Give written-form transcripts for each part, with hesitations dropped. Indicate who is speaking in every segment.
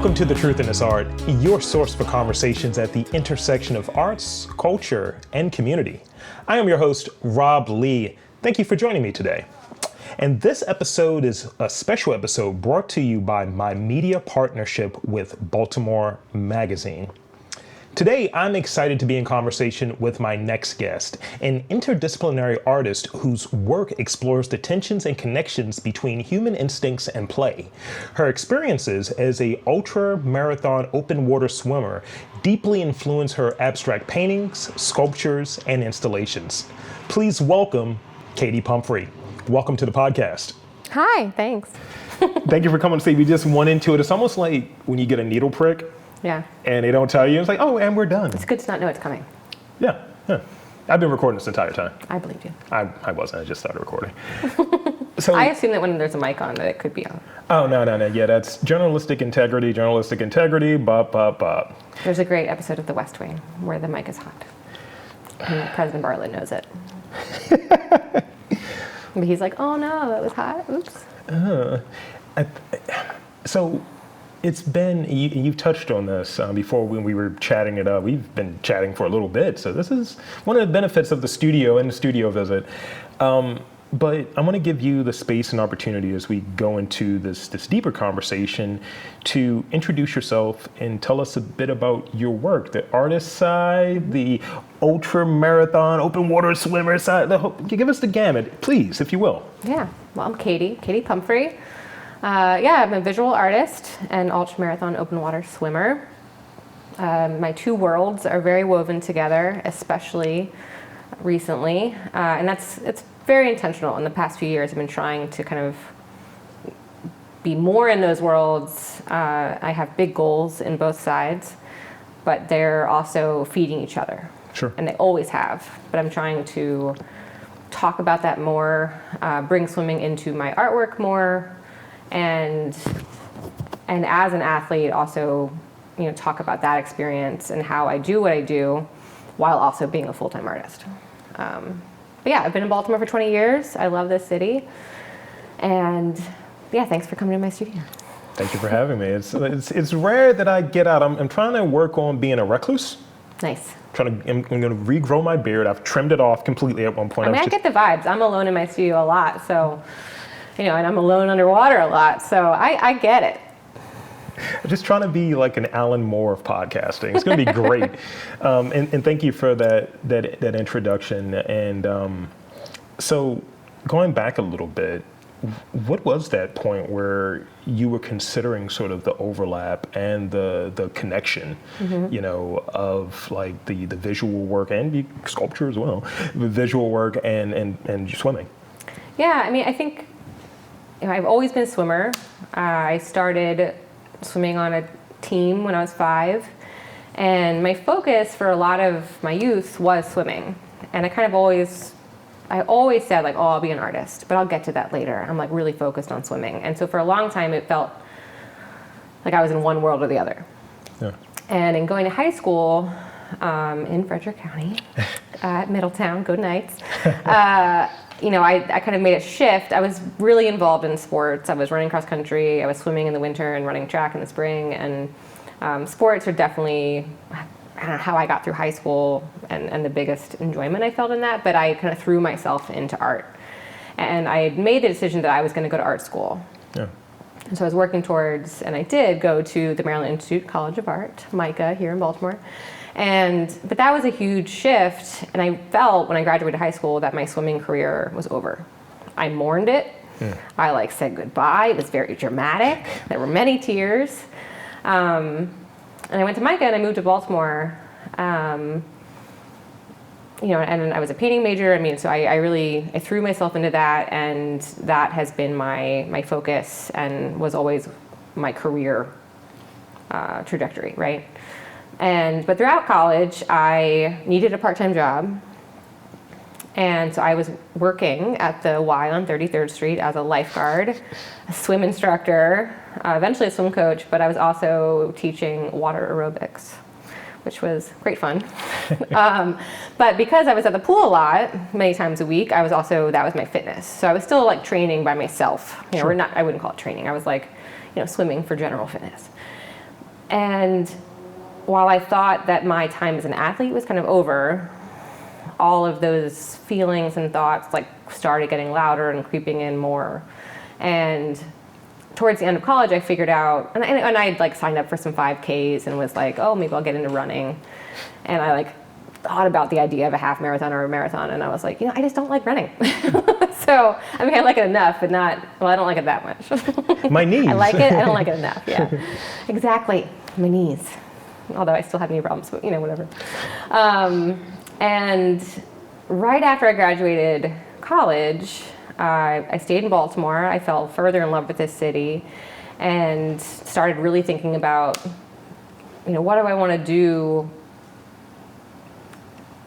Speaker 1: Welcome to The Truth in This Art, your source for conversations at the intersection of arts, culture, and community. I am your host, Rob Lee. Thank you for joining me today. And this episode is a special episode brought to you by my media partnership with Baltimore Magazine. Today, I'm excited to be in conversation with my next guest, an interdisciplinary artist whose work explores the tensions and connections between human instincts and play. Her experiences as a ultra-marathon open water swimmer deeply influence her abstract paintings, sculptures, and installations. Please welcome Katie Pumphrey. Welcome to the podcast.
Speaker 2: Hi, thanks.
Speaker 1: Thank you for coming to see. We just went into it. It's almost like when you get a needle prick.
Speaker 2: Yeah.
Speaker 1: And they don't tell you. It's like, oh, and we're done.
Speaker 2: It's good to not know it's coming.
Speaker 1: Yeah. I've been recording this entire time.
Speaker 2: I believe you.
Speaker 1: I wasn't. I just started recording. So
Speaker 2: I assume that when there's a mic on that it could be on.
Speaker 1: Oh, no. Yeah, that's journalistic integrity, bop.
Speaker 2: There's a great episode of The West Wing where the mic is hot. And President Bartlett knows it. But he's like, oh no, that was hot. Oops.
Speaker 1: So it's been, you've touched on this before when we were chatting it up. We've been chatting for a little bit. So this is one of the benefits of the studio and the studio visit. But I want to give you the space and opportunity as we go into this deeper conversation to introduce yourself and tell us a bit about your work, the artist side, the ultra marathon open water swimmer side. Give us the gamut, please, if you will.
Speaker 2: Yeah, well, I'm Katie Pumphrey. I'm a visual artist and ultramarathon open water swimmer. My two worlds are very woven together, especially recently, and it's very intentional. In the past few years, I've been trying to kind of be more in those worlds. I have big goals in both sides, but they're also feeding each other.
Speaker 1: Sure.
Speaker 2: And they always have, but I'm trying to talk about that more, bring swimming into my artwork more, and as an athlete also, talk about that experience and how I do what I do while also being a full-time artist. But yeah, I've been in Baltimore for 20 years. I love this city. And yeah, thanks for coming to my studio.
Speaker 1: Thank you for having me. It's rare that I get out. I'm trying to work on being a recluse.
Speaker 2: Nice.
Speaker 1: I'm going to regrow my beard. I've trimmed it off completely at one point.
Speaker 2: I get the vibes. I'm alone in my studio a lot, so, and I'm alone underwater a lot, so I get it.
Speaker 1: I'm just trying to be like an Alan Moore of podcasting. It's going to be great. And thank you for that introduction. And so going back a little bit, what was that point where you were considering sort of the overlap and the connection, of like the visual work and the sculpture as well, the visual work and swimming?
Speaker 2: Yeah, I think I've always been a swimmer. I started swimming on a team when I was 5, and my focus for a lot of my youth was swimming. And I always said like, oh, I'll be an artist, but I'll get to that later. I'm like really focused on swimming. And so for a long time, it felt like I was in one world or the other.
Speaker 1: Yeah.
Speaker 2: And in going to high school in Frederick County, at Middletown, go Knights, I kind of made a shift. I was really involved in sports. I was running cross country. I was swimming in the winter and running track in the spring. And sports are definitely, I don't know how I got through high school and the biggest enjoyment I felt in that, but I kind of threw myself into art. And I had made the decision that I was going to go to art school.
Speaker 1: Yeah.
Speaker 2: And so I was working towards, and I did go to the Maryland Institute College of Art, MICA, here in Baltimore. But that was a huge shift, and I felt when I graduated high school that my swimming career was over. I mourned it.
Speaker 1: Yeah.
Speaker 2: I said goodbye. It was very dramatic. There were many tears. And I went to MICA and I moved to Baltimore. And I was a painting major. So I threw myself into that, and that has been my focus and was always my career trajectory, right? But throughout college, I needed a part-time job. And so I was working at the Y on 33rd Street as a lifeguard, a swim instructor, eventually a swim coach, but I was also teaching water aerobics, which was great fun. But because I was at the pool a lot, many times a week, that was my fitness. So I was still training by myself.
Speaker 1: Sure.
Speaker 2: I wouldn't call it training. I was swimming for general fitness. And while I thought that my time as an athlete was kind of over, all of those feelings and thoughts like started getting louder and creeping in more. And towards the end of college, I figured out, and I like signed up for some 5Ks and was like, oh, maybe I'll get into running. And I like thought about the idea of a half marathon or a marathon, and I was like, I just don't like running. So, I mean, I like it enough, but I don't like it that much.
Speaker 1: My knees.
Speaker 2: I like it, I don't like it enough, yeah. Exactly, my knees. Although I still have knee problems, but whatever. And right after I graduated college, I stayed in Baltimore. I fell further in love with this city and started really thinking about, what do I want to do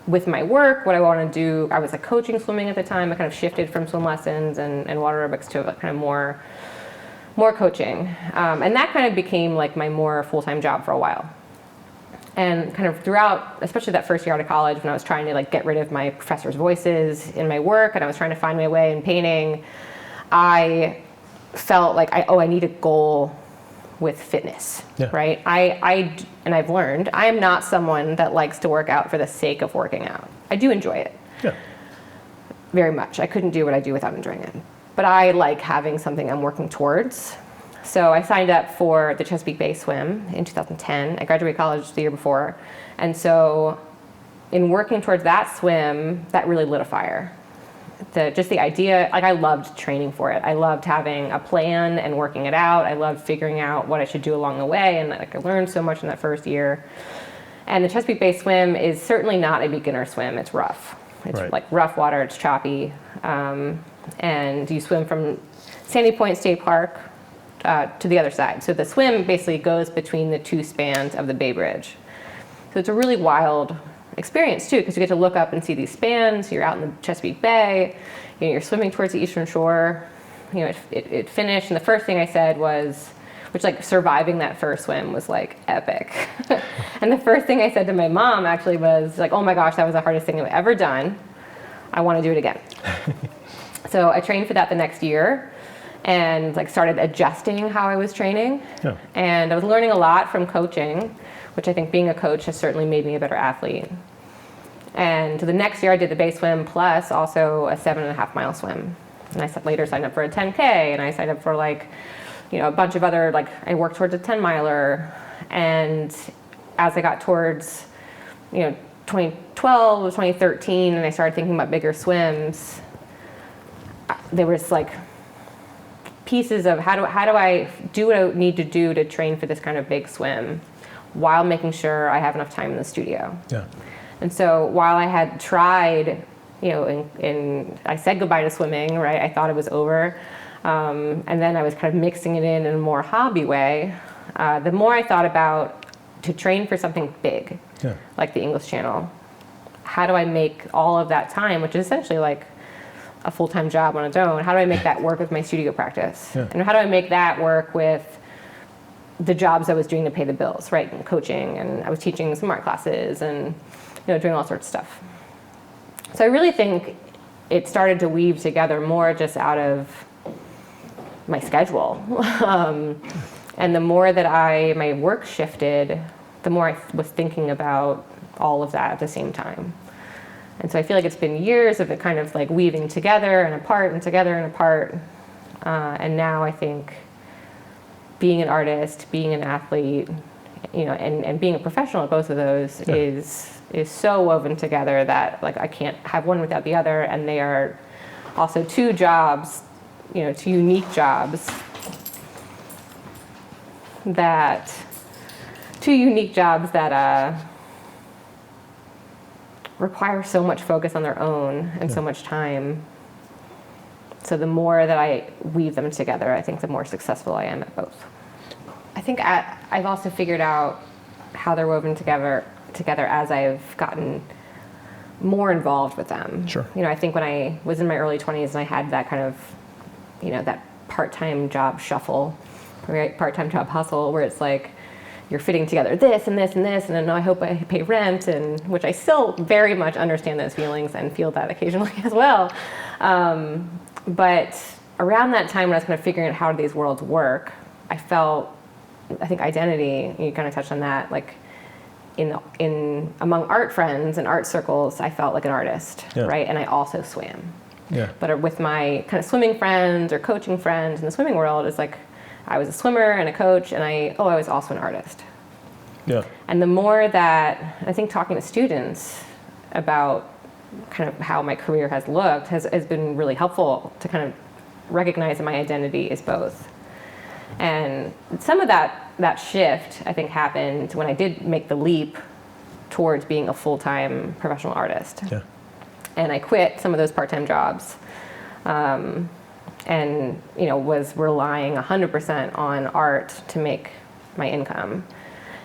Speaker 2: with my work? What do I want to do? I was like coaching swimming at the time. I kind of shifted from swim lessons and water aerobics to kind of more coaching. And that kind of became like my more full-time job for a while. And kind of throughout, especially that first year out of college, when I was trying to like get rid of my professors' voices in my work and I was trying to find my way in painting, I felt like I need a goal with fitness, right? And I've learned I am not someone that likes to work out for the sake of working out. I do enjoy it very much. I couldn't do what I do without enjoying it. But I like having something I'm working towards. So I signed up for the Chesapeake Bay Swim in 2010. I graduated college the year before. And so in working towards that swim, that really lit a fire. Just the idea, like I loved training for it. I loved having a plan and working it out. I loved figuring out what I should do along the way. And like I learned so much in that first year. And the Chesapeake Bay Swim is certainly not a beginner swim. It's rough. It's like rough water, it's choppy. And you swim from Sandy Point State Park to the other side. So the swim basically goes between the two spans of the Bay Bridge. So it's a really wild experience too, because you get to look up and see these spans. You're out in the Chesapeake Bay, you're swimming towards the eastern shore. It finished, and the first thing I said was, which like surviving that first swim was like epic. And the first thing I said to my mom actually was like, oh my gosh, that was the hardest thing I've ever done. I want to do it again. So I trained for that the next year and like started adjusting how I was training. And I was learning a lot from coaching, which I think being a coach has certainly made me a better athlete. And the next year I did the Bay Swim plus also a 7.5 mile swim. And I later signed up for a 10K, and I signed up for like, a bunch of other, like I worked towards a 10 miler. And as I got towards, 2012, 2013, and I started thinking about bigger swims, there was like pieces of how do I do what I need to do to train for this kind of big swim while making sure I have enough time in the studio. And so while I had tried, I said goodbye to swimming, right? I thought it was over. And then I was kind of mixing it in a more hobby way. The more I thought about to train for something big, like the English Channel, how do I make all of that time, which is essentially like a full-time job on its own, how do I make that work with my studio practice? And how do I make that work with the jobs I was doing to pay the bills, right? And coaching, and I was teaching some art classes and, doing all sorts of stuff. So I really think it started to weave together more just out of my schedule. And the more that my work shifted, the more I was thinking about all of that at the same time. And so I feel like it's been years of it kind of like weaving together and apart and together and apart. And now I think being an artist, being an athlete, and being a professional at both of those is so woven together that like I can't have one without the other. And they are also two jobs, two unique jobs that require so much focus on their own and so much time. So the more that I weave them together, I think the more successful I am at both. I think I've also figured out how they're woven together as I've gotten more involved with them. I think when I was in my early 20s and I had that kind of, that part-time job shuffle, right? Part-time job hustle, where it's like, you're fitting together this and this and this, and then I hope I pay rent, and which I still very much understand those feelings and feel that occasionally as well. But around that time when I was kind of figuring out how these worlds work, I felt I think identity, you kind of touched on that, like in among art friends and art circles, I felt like an artist,
Speaker 1: Yeah.
Speaker 2: right? And I also swam.
Speaker 1: Yeah.
Speaker 2: But with my kind of swimming friends or coaching friends in the swimming world, it's like I was a swimmer and a coach, and I was also an artist.
Speaker 1: Yeah.
Speaker 2: And the more that I think talking to students about kind of how my career has looked has been really helpful to kind of recognize that my identity is both. And some of that shift, I think, happened when I did make the leap towards being a full-time professional artist.
Speaker 1: Yeah.
Speaker 2: And I quit some of those part-time jobs, and was relying 100% on art to make my income.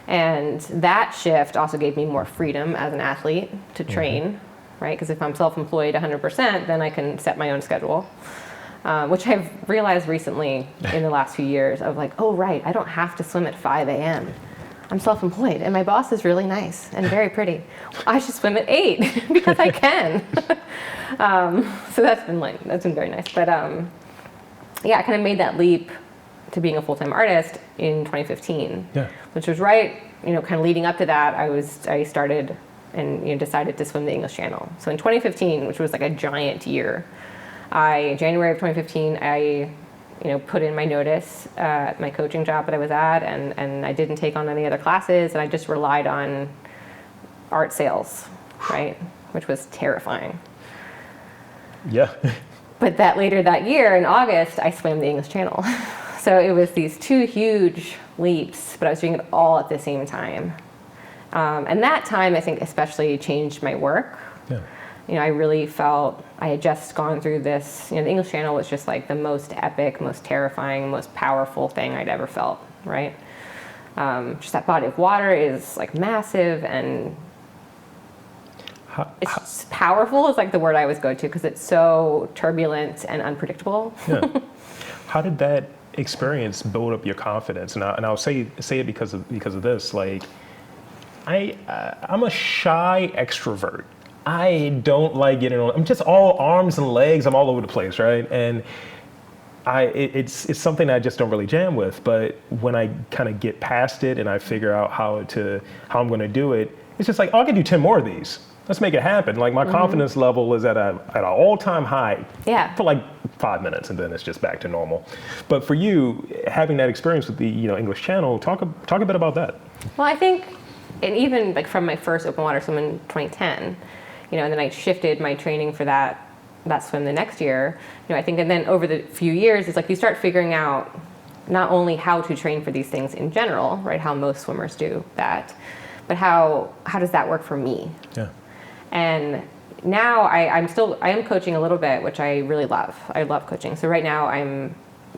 Speaker 2: And that shift also gave me more freedom as an athlete to train, right? Because if I'm self-employed 100%, then I can set my own schedule, which I've realized recently in the last few years of like, oh, right, I don't have to swim at 5 a.m. I'm self-employed, and my boss is really nice and very pretty. I should swim at 8 because I can. So that's been very nice. But I kind of made that leap to being a full-time artist in 2015, which was right, kind of leading up to that. I started and decided to swim the English Channel. So in 2015, which was like a giant year, January of 2015, I put in my notice at my coaching job that I was at, and I didn't take on any other classes, and I just relied on art sales, right? Which was terrifying.
Speaker 1: Yeah.
Speaker 2: But later that year, in August, I swam the English Channel. So it was these two huge leaps, but I was doing it all at the same time. And that time, I think, especially changed my work.
Speaker 1: Yeah.
Speaker 2: I really felt I had just gone through this. The English Channel was just like the most epic, most terrifying, most powerful thing I'd ever felt, right? Just that body of water is like massive, and it's just powerful is like the word I always go to because it's so turbulent and unpredictable.
Speaker 1: Yeah. How did that experience build up your confidence? And I'll say it because of this. Like, I'm a shy extrovert. I don't like getting on. I'm just all arms and legs. I'm all over the place, right? And it's something I just don't really jam with. But when I kind of get past it and I figure out how I'm going to do it, it's just like, I can do 10 more of these. Let's make it happen. Like my confidence level is at an all-time high for like 5 minutes, and then it's just back to normal. But for you, having that experience with the English Channel, talk a bit about that.
Speaker 2: Well, I think, and even like from my first open water swim in 2010, and then I shifted my training for that swim the next year. I think, and then over the few years, it's like you start figuring out not only how to train for these things in general, right? How most swimmers do that, but how does that work for me? Yeah. And now I am coaching a little bit, which I really love. I love coaching. So right now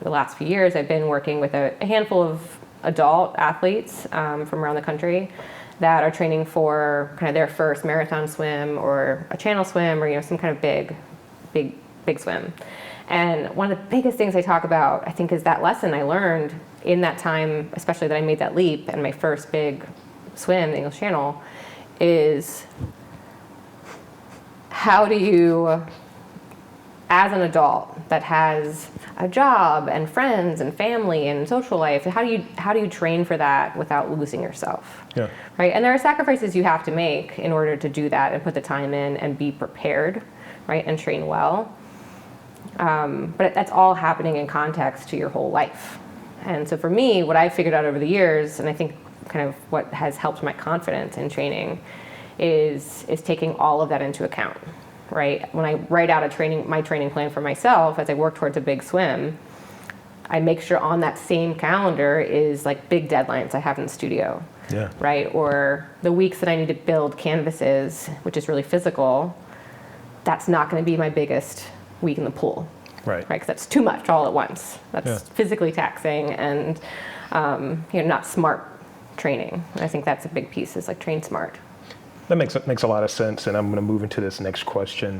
Speaker 2: the last few years, I've been working with a handful of adult athletes from around the country that are training for kind of their first marathon swim or a channel swim or some kind of big swim. And one of the biggest things I talk about, I think, is that lesson I learned in that time, especially that I made that leap and my first big swim, the English Channel, is how do you, as an adult that has a job and friends and family and social life, how do you train for that without losing yourself? Yeah. Right? And there are sacrifices you have to make in order to do that and put the time in and be prepared, right? And train well. But that's all happening in context to your whole life. And so for me, what I've figured out over the years, and I think kind of what has helped my confidence in training, is taking all of that into account, right? When I write out my training plan for myself as I work towards a big swim, I make sure on that same calendar is like big deadlines I have in the studio, right? Or the weeks that I need to build canvases, which is really physical, that's not going to be my biggest week in the pool, right? Because that's too much all at once. That's physically taxing and not smart training. And I think that's a big piece, is like train smart.
Speaker 1: That makes a lot of sense, and I'm going to move into this next question.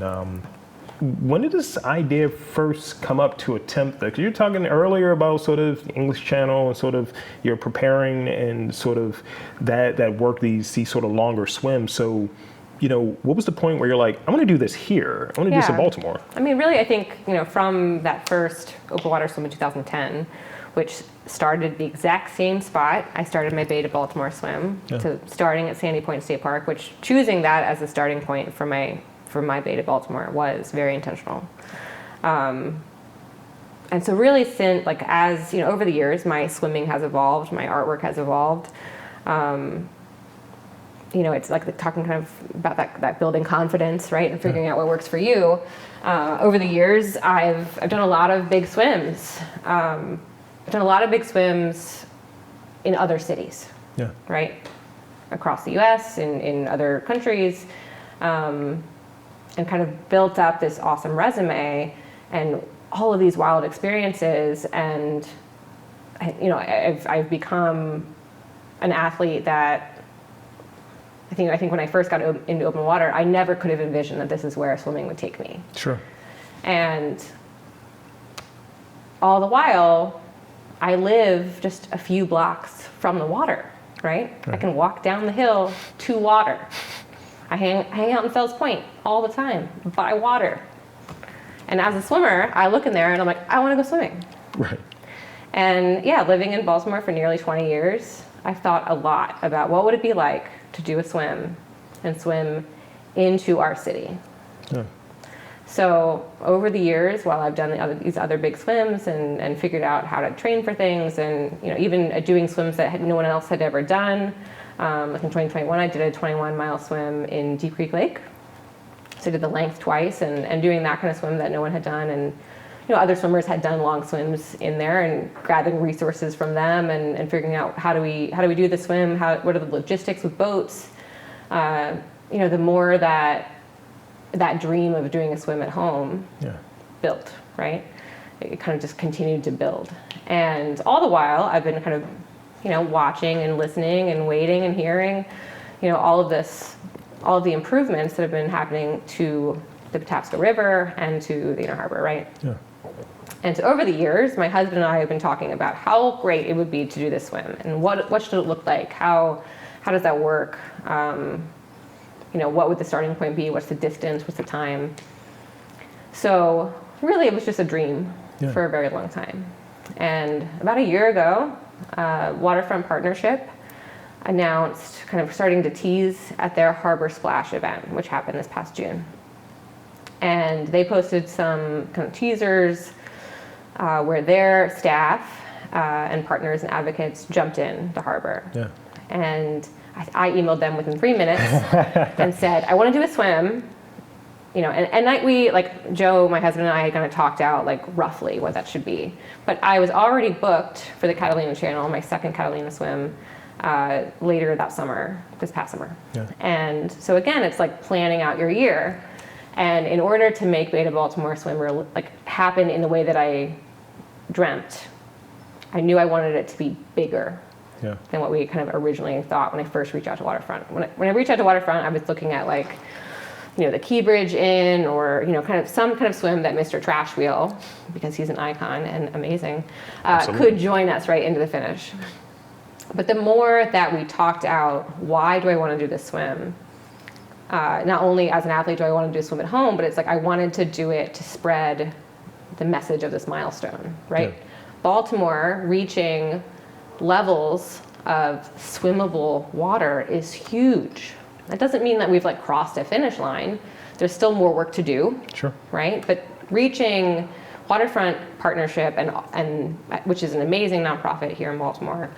Speaker 1: When did this idea first come up to attempt that? 'Cause you were talking earlier about sort of English Channel and sort of you're preparing and sort of that work, these sort of longer swims. So, what was the point where you're like, I want to do this here. I want to do this in Baltimore.
Speaker 2: I mean, really, I think, from that first open water swim in 2010, which started the exact same spot I started my Bay to Baltimore swim, to starting at Sandy Point State Park, which choosing that as a starting point for my Bay to Baltimore was very intentional. And so really since, like, as, over the years, my swimming has evolved, my artwork has evolved. It's like talking kind of about that building confidence, right? And figuring out what works for you. Over the years, I've done a lot of big swims. I've done a lot of big swims in other cities, right? Across the US, in other countries, and kind of built up this awesome resume and all of these wild experiences. And, I've become an athlete that I think when I first got into open water, I never could have envisioned that this is where swimming would take me.
Speaker 1: Sure.
Speaker 2: And all the while, I live just a few blocks from the water, right? I can walk down the hill to water. I hang out in Fells Point all the time, by water. And as a swimmer, I look in there and I'm like, I want to go swimming.
Speaker 1: Right.
Speaker 2: And living in Baltimore for nearly 20 years, I've thought a lot about what would it be like to do a swim and swim into our city. Yeah. So over the years, while I've done these other big swims and figured out how to train for things, and even doing swims that no one else had ever done, like in 2021, I did a 21-mile swim in Deep Creek Lake. So I did the length twice, and doing that kind of swim that no one had done, and other swimmers had done long swims in there, and gathering resources from them and figuring out how do we do the swim, what are the logistics with boats. The more that dream of doing a swim at home built, right? It kind of just continued to build. And all the while, I've been kind of, watching and listening and waiting and hearing, all of the improvements that have been happening to the Patapsco River and to the Inner Harbor, right? Yeah. And so over the years, my husband and I have been talking about how great it would be to do this swim and what should it look like? How does that work? What would the starting point be? What's the distance? What's the time? So really, it was just a dream for a very long time. And about a year ago, Waterfront Partnership announced, kind of starting to tease at their Harbor Splash event, which happened this past June. And they posted some kind of teasers where their staff and partners and advocates jumped in the harbor. Yeah. And I emailed them within 3 minutes and said, I want to do a swim. We, like Joe, my husband, and I had kind of talked out like roughly what that should be. But I was already booked for the Catalina Channel, my second Catalina swim, later that summer, this past summer. Yeah. And so again, it's like planning out your year. And in order to make Bay to Baltimore swim happen in the way that I dreamt, I knew I wanted it to be bigger than what we kind of originally thought when I first reached out to Waterfront. When I reached out to Waterfront, I was looking at the Key Bridge Inn, or kind of some kind of swim that Mr. Trash Wheel, because he's an icon and amazing, could join us right into the finish. But the more that we talked out, why do I want to do this swim? Not only as an athlete do I want to do a swim at home, but it's like I wanted to do it to spread the message of this milestone, right? Yeah. Baltimore reaching levels of swimmable water is huge. That doesn't mean that we've crossed a finish line. There's still more work to do, sure, right? But reaching Waterfront Partnership, and which is an amazing nonprofit here in Baltimore,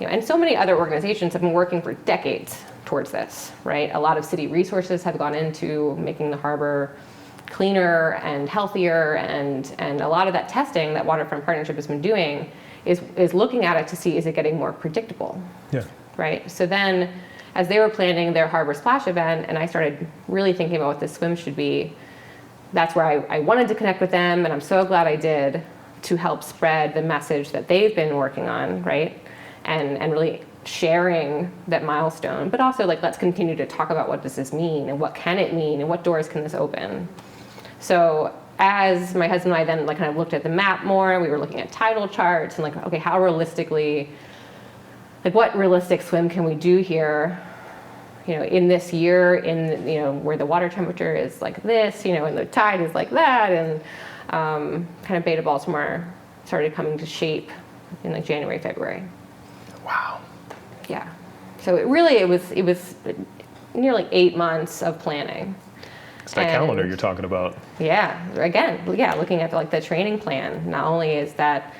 Speaker 2: and so many other organizations have been working for decades towards this, right? A lot of city resources have gone into making the harbor cleaner and healthier, and a lot of that testing that Waterfront Partnership has been doing is looking at it to see, is it getting more predictable? Yeah. Right? So then, as they were planning their Harbor Splash event, and I started really thinking about what this swim should be, that's where I wanted to connect with them, and I'm so glad I did, to help spread the message that they've been working on, right? And really sharing that milestone, but also let's continue to talk about what does this mean, and what can it mean, and what doors can this open. So as my husband and I then kind of looked at the map more, we were looking at tidal charts and okay, how realistically, what realistic swim can we do here, in this year, in where the water temperature is like this, and the tide is like that, and kind of Bay to Baltimore started coming to shape in like January, February.
Speaker 1: Wow.
Speaker 2: Yeah. So it was nearly 8 months of planning.
Speaker 1: It's that calendar you're talking about.
Speaker 2: Yeah. Again, yeah, looking at like the training plan, not only is that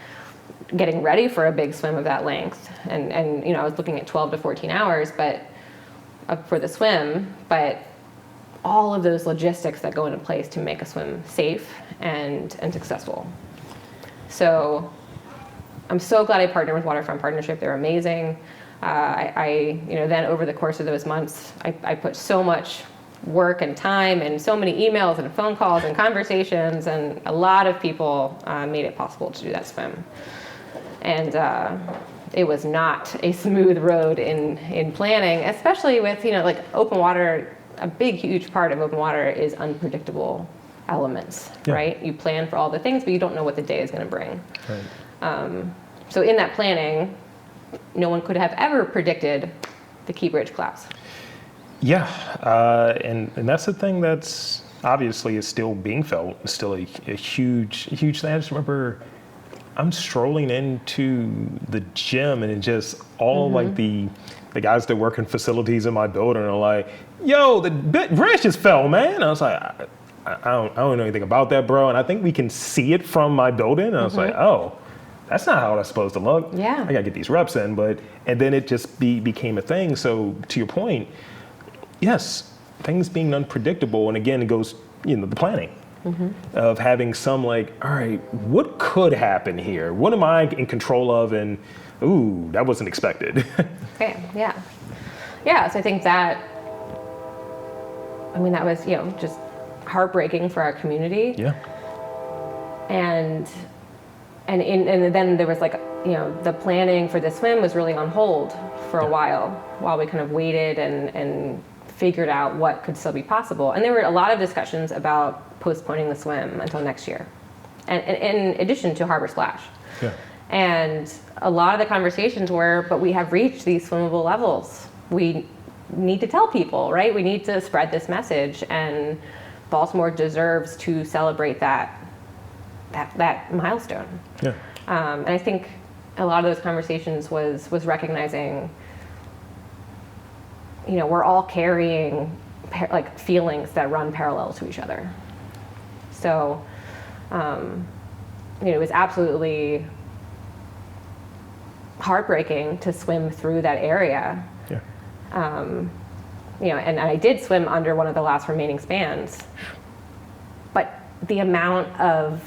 Speaker 2: getting ready for a big swim of that length, and I was looking at 12 to 14 hours, but for the swim, but all of those logistics that go into place to make a swim safe and successful. So I'm so glad I partnered with Waterfront Partnership. They're amazing. Then over the course of those months, I put so much work and time and so many emails and phone calls and conversations, and a lot of people made it possible to do that swim. And it was not a smooth road in planning, especially with, like open water. A big, huge part of open water is unpredictable elements, right? You plan for all the things, but you don't know what the day is going to bring. Right. So in that planning, no one could have ever predicted the Key Bridge collapse.
Speaker 1: Yeah, and that's the thing that's obviously is still being felt. It's still a huge thing. I just remember I'm strolling into the gym and it just all like the guys that work in facilities in my building are like, yo, the bridge just fell, man. I was like, I don't know anything about that, bro. And I think we can see it from my building. And I was like, oh, that's not how that's supposed to look.
Speaker 2: Yeah.
Speaker 1: I gotta get these reps in. And then it just became a thing. So to your point, yes, things being unpredictable. And again, it goes, the planning of having some like, all right, what could happen here? What am I in control of? And ooh, that wasn't expected.
Speaker 2: Okay, yeah. Yeah, so I think that was, just heartbreaking for our community.
Speaker 1: Yeah.
Speaker 2: And then there was like, the planning for the swim was really on hold for a while we kind of waited and figured out what could still be possible. And there were a lot of discussions about postponing the swim until next year, and in addition to Harbor Splash.
Speaker 1: Yeah.
Speaker 2: And a lot of the conversations were, but we have reached these swimmable levels. We need to tell people, right? We need to spread this message, and Baltimore deserves to celebrate that milestone.
Speaker 1: Yeah.
Speaker 2: And I think a lot of those conversations was recognizing, we're all carrying feelings that run parallel to each other. So, it was absolutely heartbreaking to swim through that area. Yeah. And I did swim under one of the last remaining spans. But the amount of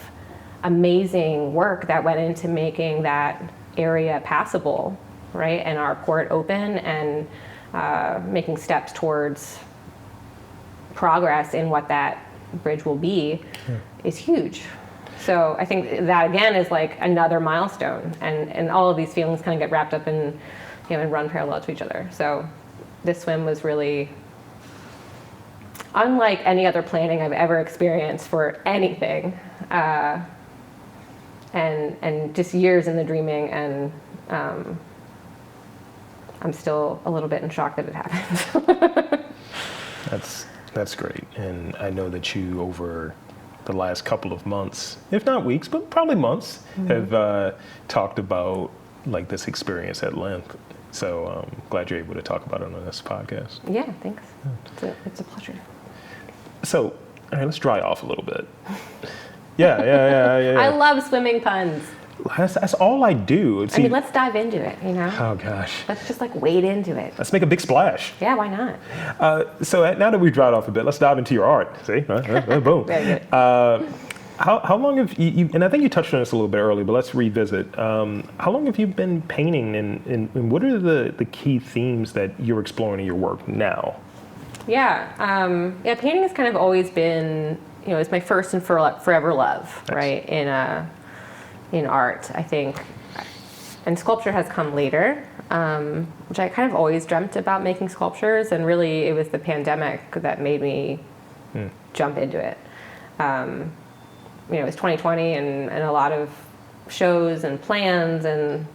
Speaker 2: amazing work that went into making that area passable, right? And our port open and making steps towards progress in what that bridge will be is huge. So I think that again is like another milestone, and all of these feelings kind of get wrapped up in, and run parallel to each other. So this swim was really unlike any other planning I've ever experienced for anything, and just years in the dreaming, and I'm still a little bit in shock that it happened.
Speaker 1: That's great, and I know that you over the last couple of months, if not weeks, but probably months, have talked about like this experience at length. So I'm glad you're able to talk about it on this podcast.
Speaker 2: Yeah, thanks. It's a pleasure.
Speaker 1: So, all right, let's dry off a little bit. Yeah.
Speaker 2: I love swimming puns.
Speaker 1: That's all I do.
Speaker 2: See, let's dive into it,
Speaker 1: Oh, gosh.
Speaker 2: Let's just wade into it.
Speaker 1: Let's make a big splash.
Speaker 2: Yeah, why not?
Speaker 1: So now that we've dried off a bit, let's dive into your art. See? Boom.
Speaker 2: Very good.
Speaker 1: How long have you, and I think you touched on this a little bit earlier, but let's revisit. How long have you been painting, and what are the key themes that you're exploring in your work now?
Speaker 2: Yeah, painting has kind of always been, it's my first and forever love, nice. Right, in art, I think. And sculpture has come later, which I kind of always dreamt about making sculptures, and really it was the pandemic that made me jump into it. It was 2020 and a lot of shows and plans and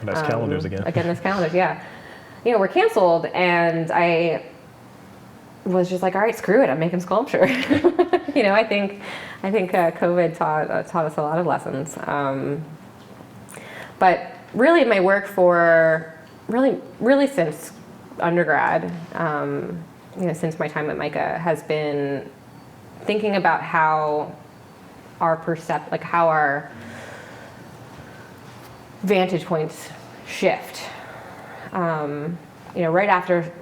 Speaker 1: nice calendars again.
Speaker 2: Again, those calendars, yeah. Were canceled, and I was just like, all right, screw it, I'm making sculpture. I think COVID taught us a lot of lessons. But really my work for really since undergrad, since my time at MICA, has been thinking about how our how our vantage points shift. Right after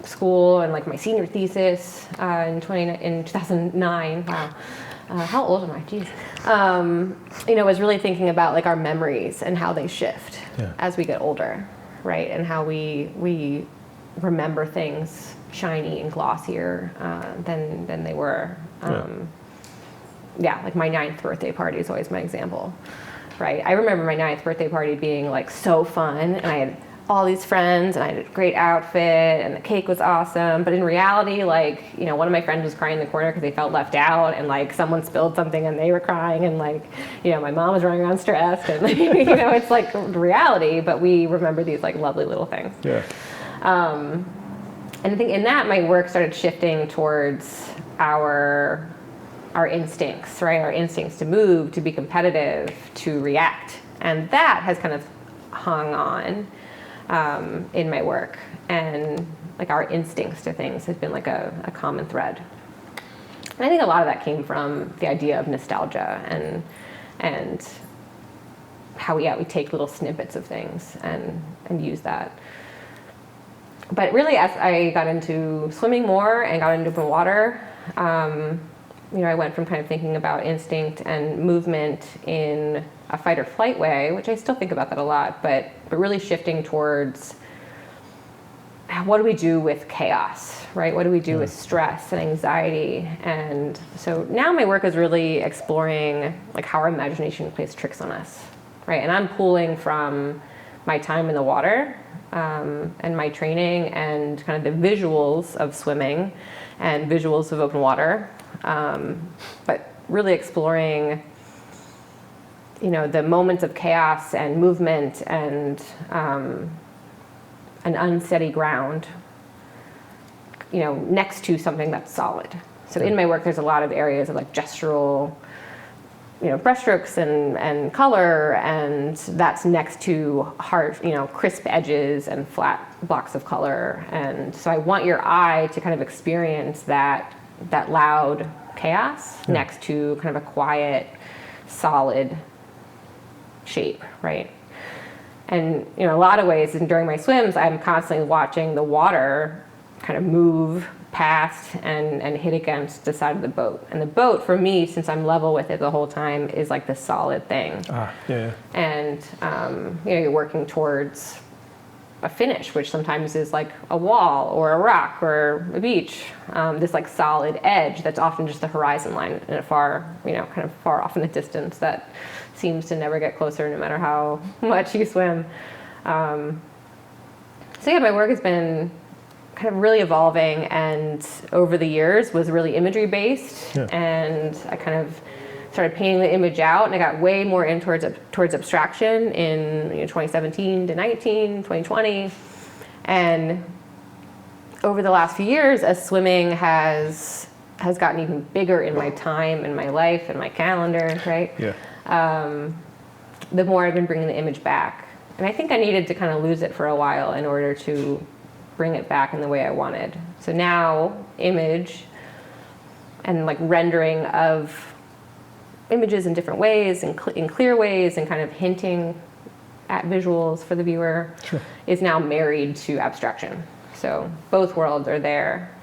Speaker 2: school and like my senior thesis in 2009. Wow. How old am I? Jeez. Was really thinking about like our memories and how they shift as we get older, right? And how we remember things shiny and glossier than they were. Like my 9th birthday party is always my example, right? I remember my 9th birthday party being like so fun, and I had all these friends, and I had a great outfit, and the cake was awesome. But in reality, like, one of my friends was crying in the corner because they felt left out, and like someone spilled something and they were crying, and like, my mom was running around stressed, and it's like reality, but we remember these like lovely little things.
Speaker 1: Yeah.
Speaker 2: And I think in that, my work started shifting towards our instincts, right? Our instincts to move, to be competitive, to react. And that has kind of hung on in my work. And like our instincts to things has been like a common thread. And I think a lot of that came from the idea of nostalgia and how we take little snippets of things and use that. But really, as I got into swimming more and got into open water, I went from kind of thinking about instinct and movement in a fight or flight way, which I still think about that a lot, but really shifting towards what do we do with chaos, right? What do we do with stress and anxiety? And so now my work is really exploring like how our imagination plays tricks on us, right? And I'm pulling from my time in the water and my training and kind of the visuals of swimming and visuals of open water. But really exploring, the moments of chaos and movement and an unsteady ground, next to something that's solid. So in my work, there's a lot of areas of like gestural, brushstrokes and color, and that's next to hard, crisp edges and flat blocks of color. And so I want your eye to kind of experience that loud chaos next to kind of a quiet, solid shape, right? And in a lot of ways, and during my swims, I'm constantly watching the water kind of move past and hit against the side of the boat. And the boat, for me, since I'm level with it the whole time, is like the solid thing. And you're working towards a finish, which sometimes is like a wall or a rock or a beach, this like solid edge that's often just the horizon line in a far, kind of far off in the distance that seems to never get closer no matter how much you swim. My work has been kind of really evolving, and over the years was really imagery based, and I kind of started painting the image out, and I got way more in towards abstraction in 2017 to 19, 2020. And over the last few years, as swimming has gotten even bigger in my time and my life and my calendar, right? The more I've been bringing the image back. And I think I needed to kind of lose it for a while in order to bring it back in the way I wanted. So now image and like rendering of images in different ways and in clear ways and kind of hinting at visuals for the viewer is now married to abstraction. So both worlds are there,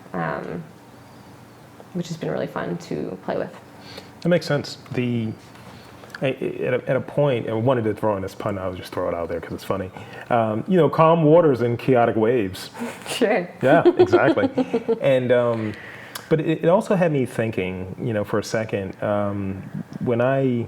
Speaker 2: which has been really fun to play with.
Speaker 1: That makes sense. At a point, and I wanted to throw in this pun, I'll just throw it out there because it's funny. Calm waters and chaotic waves.
Speaker 2: Sure.
Speaker 1: Yeah, exactly. And but it also had me thinking, for a second, when I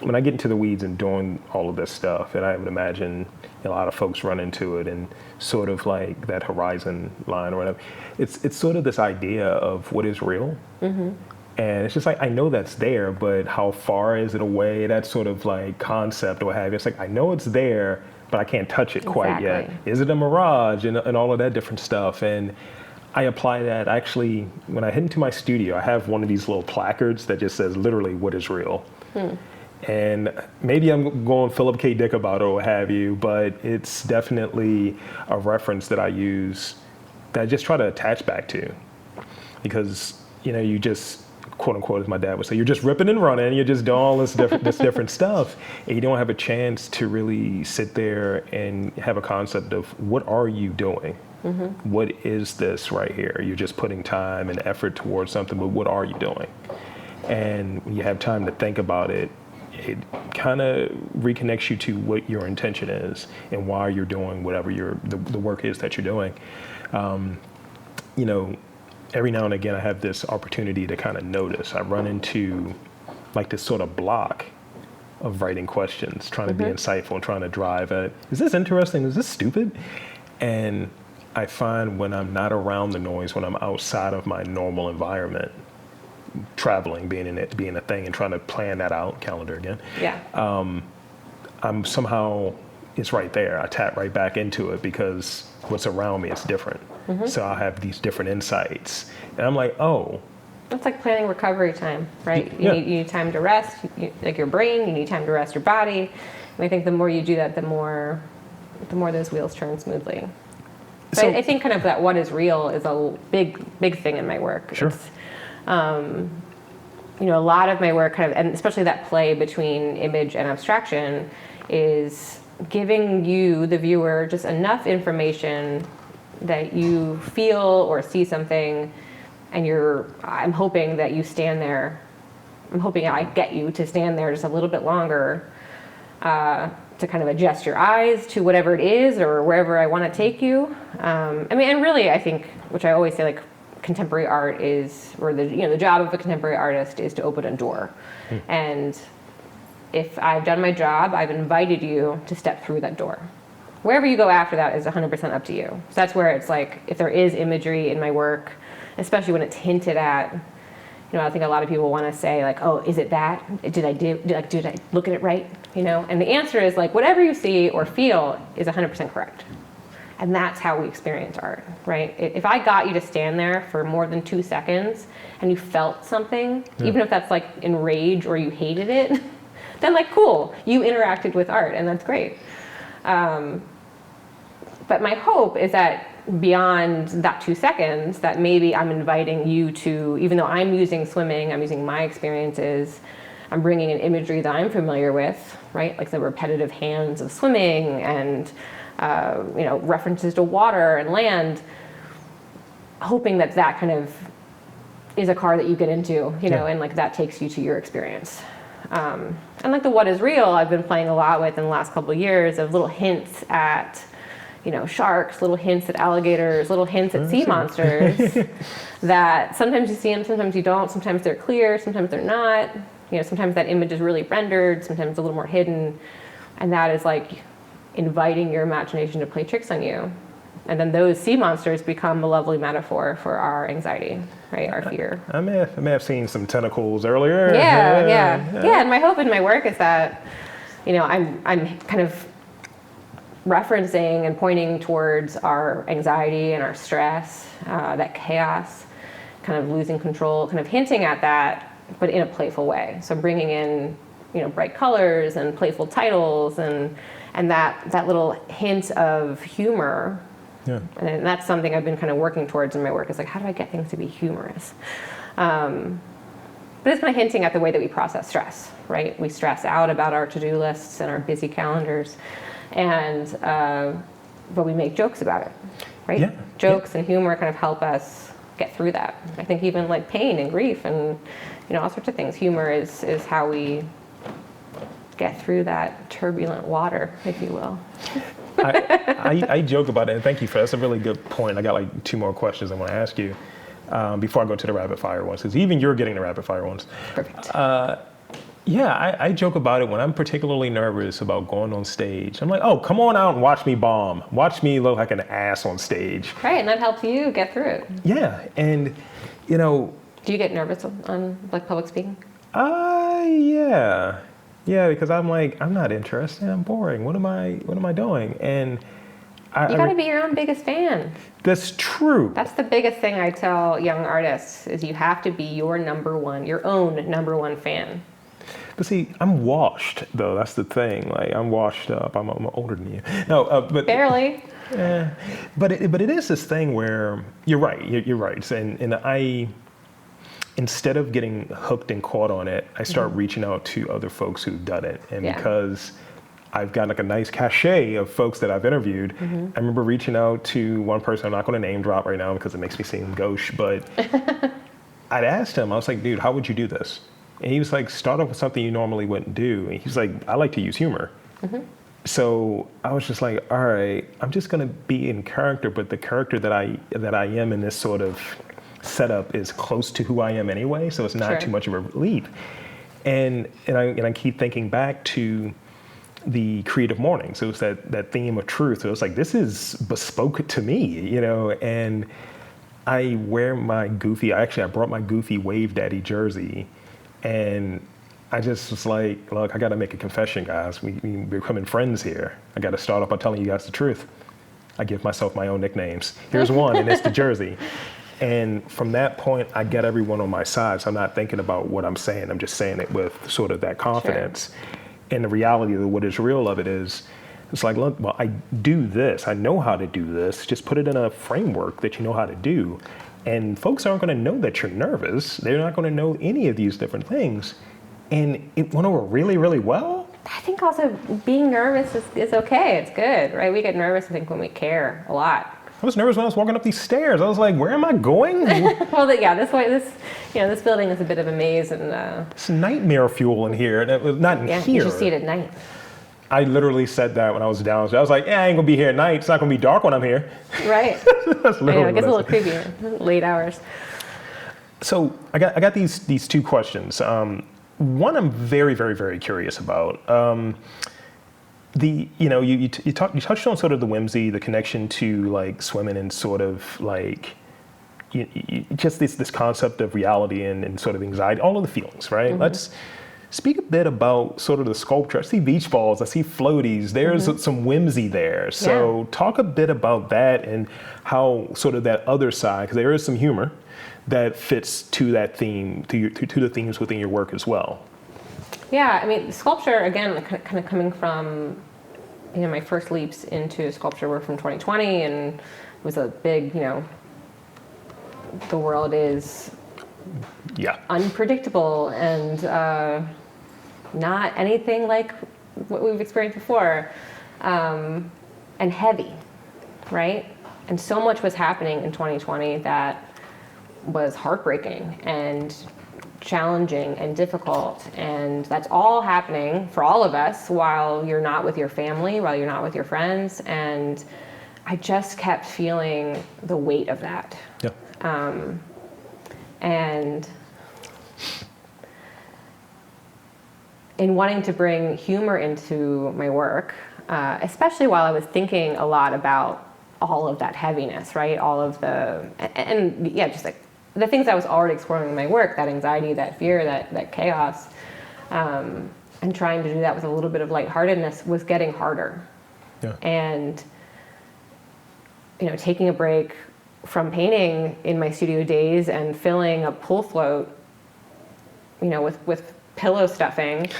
Speaker 1: get into the weeds and doing all of this stuff, and I would imagine a lot of folks run into it and sort of like that horizon line or whatever. It's sort of this idea of what is real. Mm-hmm. And it's just like, I know that's there, but how far is it away? That sort of like concept or what have you. It's like, I know it's there, but I can't touch it quite yet. Is it a mirage and all of that different stuff? And I apply that actually, when I head into my studio, I have one of these little placards that just says literally what is real. And maybe I'm going Philip K. Dick about it or what have you, but it's definitely a reference that I use that I just try to attach back to. Because, you just, quote unquote, as my dad would say, you're just ripping and running, you're just doing all this different stuff, and you don't have a chance to really sit there and have a concept of what are you doing? Mm-hmm. What is this right here? You're just putting time and effort towards something, but what are you doing? And when you have time to think about it, it kind of reconnects you to what your intention is and why you're doing whatever the work is that you're doing. Every now and again I have this opportunity to kind of notice. I run into like this sort of block of writing questions, trying to be insightful and trying to drive at, is this interesting? Is this stupid? And I find when I'm not around the noise, when I'm outside of my normal environment, traveling, being a thing and trying to plan that out, calendar again.
Speaker 2: Yeah.
Speaker 1: I'm somehow, it's right there. I tap right back into it because what's around me is different. Mm-hmm. So I have these different insights. And I'm like, oh.
Speaker 2: It's like planning recovery time, right?
Speaker 1: Yeah.
Speaker 2: You need time to rest, like your brain, you need time to rest your body. And I think the more you do that, the more those wheels turn smoothly. So I think kind of that what is real is a big thing in my work.
Speaker 1: Sure.
Speaker 2: It's, a lot of my work kind of, and especially that play between image and abstraction, is giving you, the viewer, just enough information that you feel or see something, and I'm hoping that you stand there. I'm hoping I get you to stand there just a little bit longer, to kind of adjust your eyes to whatever it is or wherever I want to take you. And really, I think, which I always say, like, contemporary art is, or the job of a contemporary artist is to open a door. And if I've done my job, I've invited you to step through that door. Wherever you go after that is 100% up to you. So that's where it's like, if there is imagery in my work, especially when it's hinted at, I think a lot of people want to say, like, oh, is it that? Did I look at it right? And the answer is, like, whatever you see or feel is 100% correct. And that's how we experience art, right? If I got you to stand there for more than 2 seconds and you felt something, even if that's like enrage or you hated it, then, like, cool, you interacted with art, and that's great. But my hope is that beyond that 2 seconds, that maybe I'm inviting you to, even though I'm using swimming, I'm using my experiences, I'm bringing in imagery that I'm familiar with, right? Like the repetitive hands of swimming and, references to water and land, hoping that kind of is a car that you get into, and like that takes you to your experience. And like the what is real, I've been playing a lot with in the last couple of years, of little hints at, sharks, little hints at alligators, little hints at sea monsters that sometimes you see them, sometimes you don't, sometimes they're clear, sometimes they're not. Sometimes that image is really rendered, sometimes a little more hidden. And that is like inviting your imagination to play tricks on you. And then those sea monsters become a lovely metaphor for our anxiety, right? Our fear.
Speaker 1: I may have seen some tentacles earlier.
Speaker 2: Yeah. And my hope in my work is that, I'm kind of referencing and pointing towards our anxiety and our stress, that chaos, kind of losing control, kind of hinting at that, but in a playful way. So bringing in, bright colors and playful titles and that little hint of humor. Yeah. And that's something I've been kind of working towards in my work, is like, how do I get things to be humorous? But it's kind of hinting at the way that we process stress, right? We stress out about our to-do lists and our busy calendars, and but we make jokes about it, right? Yeah. Jokes and humor kind of help us get through that. I think even like pain and grief and all sorts of things, humor is how we get through that turbulent water, if you will.
Speaker 1: I joke about it, and thank you for that. That's a really good point. I got like 2 more questions I want to ask you before I go to the rapid fire ones, because even you're getting the rapid fire ones.
Speaker 2: Perfect.
Speaker 1: I joke about it when I'm particularly nervous about going on stage. I'm like, oh, come on out and watch me bomb. Watch me look like an ass on stage.
Speaker 2: Right, and that helps you get through it.
Speaker 1: Yeah, and
Speaker 2: Do you get nervous on like public speaking?
Speaker 1: Yeah, because I'm like, I'm not interested. I'm boring. What am I doing? And
Speaker 2: you got to be your own biggest fan.
Speaker 1: That's true.
Speaker 2: That's the biggest thing I tell young artists, is you have to be your own number one fan.
Speaker 1: But see, I'm washed though. That's the thing. Like I'm washed up. I'm older than you. No, but
Speaker 2: Barely.
Speaker 1: but it is this thing where you're right. You're right. And I, instead of getting hooked and caught on it, I start reaching out to other folks who've done it. And because I've got like a nice cachet of folks that I've interviewed, I remember reaching out to one person. I'm not going to name drop right now because it makes me seem gauche, but I'd asked him. I was like, dude, how would you do this? And he was like, start off with something you normally wouldn't do. And he's like, I like to use humor. So I was just like, all right, I'm just going to be in character, but the character that I am in this sort of setup is close to who I am anyway, so it's not too much of a leap. And I keep thinking back to the Creative Mornings. It was that theme of truth. It was like, this is bespoke to me, you know, and I wear my goofy, I brought my goofy Wave Daddy jersey, and I just was like, look, I got to make a confession, guys. We're becoming friends here. I got to start off by telling you guys the truth. I give myself my own nicknames. Here's one, and it's the jersey. And from that point, I get everyone on my side. So I'm not thinking about what I'm saying. I'm just saying it with sort of that confidence. And the reality of what is real of it is, it's like, look, well, I do this. I know how to do this. Just put it in a framework that you know how to do. And folks aren't going to know that you're nervous. They're not going to know any of these different things. And it went over really, really well.
Speaker 2: I think also being nervous is okay. It's good, right? We get nervous, I think, when we care a lot.
Speaker 1: I was nervous when I was walking up these stairs. I was like, where am I going?
Speaker 2: Well, this building is a bit of a maze, and
Speaker 1: it's nightmare fuel in here. And it was not in here.
Speaker 2: You should see it at night.
Speaker 1: I literally said that when I was downstairs. I was like, I ain't gonna be here at night. It's not gonna be dark when I'm here.
Speaker 2: Right.
Speaker 1: That's
Speaker 2: I know, it gets a little creepy, late hours.
Speaker 1: So I got these two questions. One I'm very, very, very curious about. You touched on sort of the whimsy, the connection to like swimming, and sort of like just this concept of reality and sort of anxiety, all of the feelings, right? Let's speak a bit about sort of the sculpture. I see beach balls, I see floaties. There's some whimsy there. So talk a bit about that and how sort of that other side, because there is some humor that fits to that theme, to the themes within your work as well.
Speaker 2: Yeah, I mean, sculpture, again, kind of coming from, my first leaps into sculpture were from 2020, and it was a big, the world is unpredictable and not anything like what we've experienced before, and heavy, right? And so much was happening in 2020 that was heartbreaking and challenging and difficult, and that's all happening for all of us while you're not with your family, while you're not with your friends, and I just kept feeling the weight of that. And in wanting to bring humor into my work, especially while I was thinking a lot about all of that heaviness, right? All of just like the things I was already exploring in my work, that anxiety, that fear, that chaos, and trying to do that with a little bit of lightheartedness was getting harder. And, taking a break from painting in my studio days and filling a pool float, with pillow stuffing,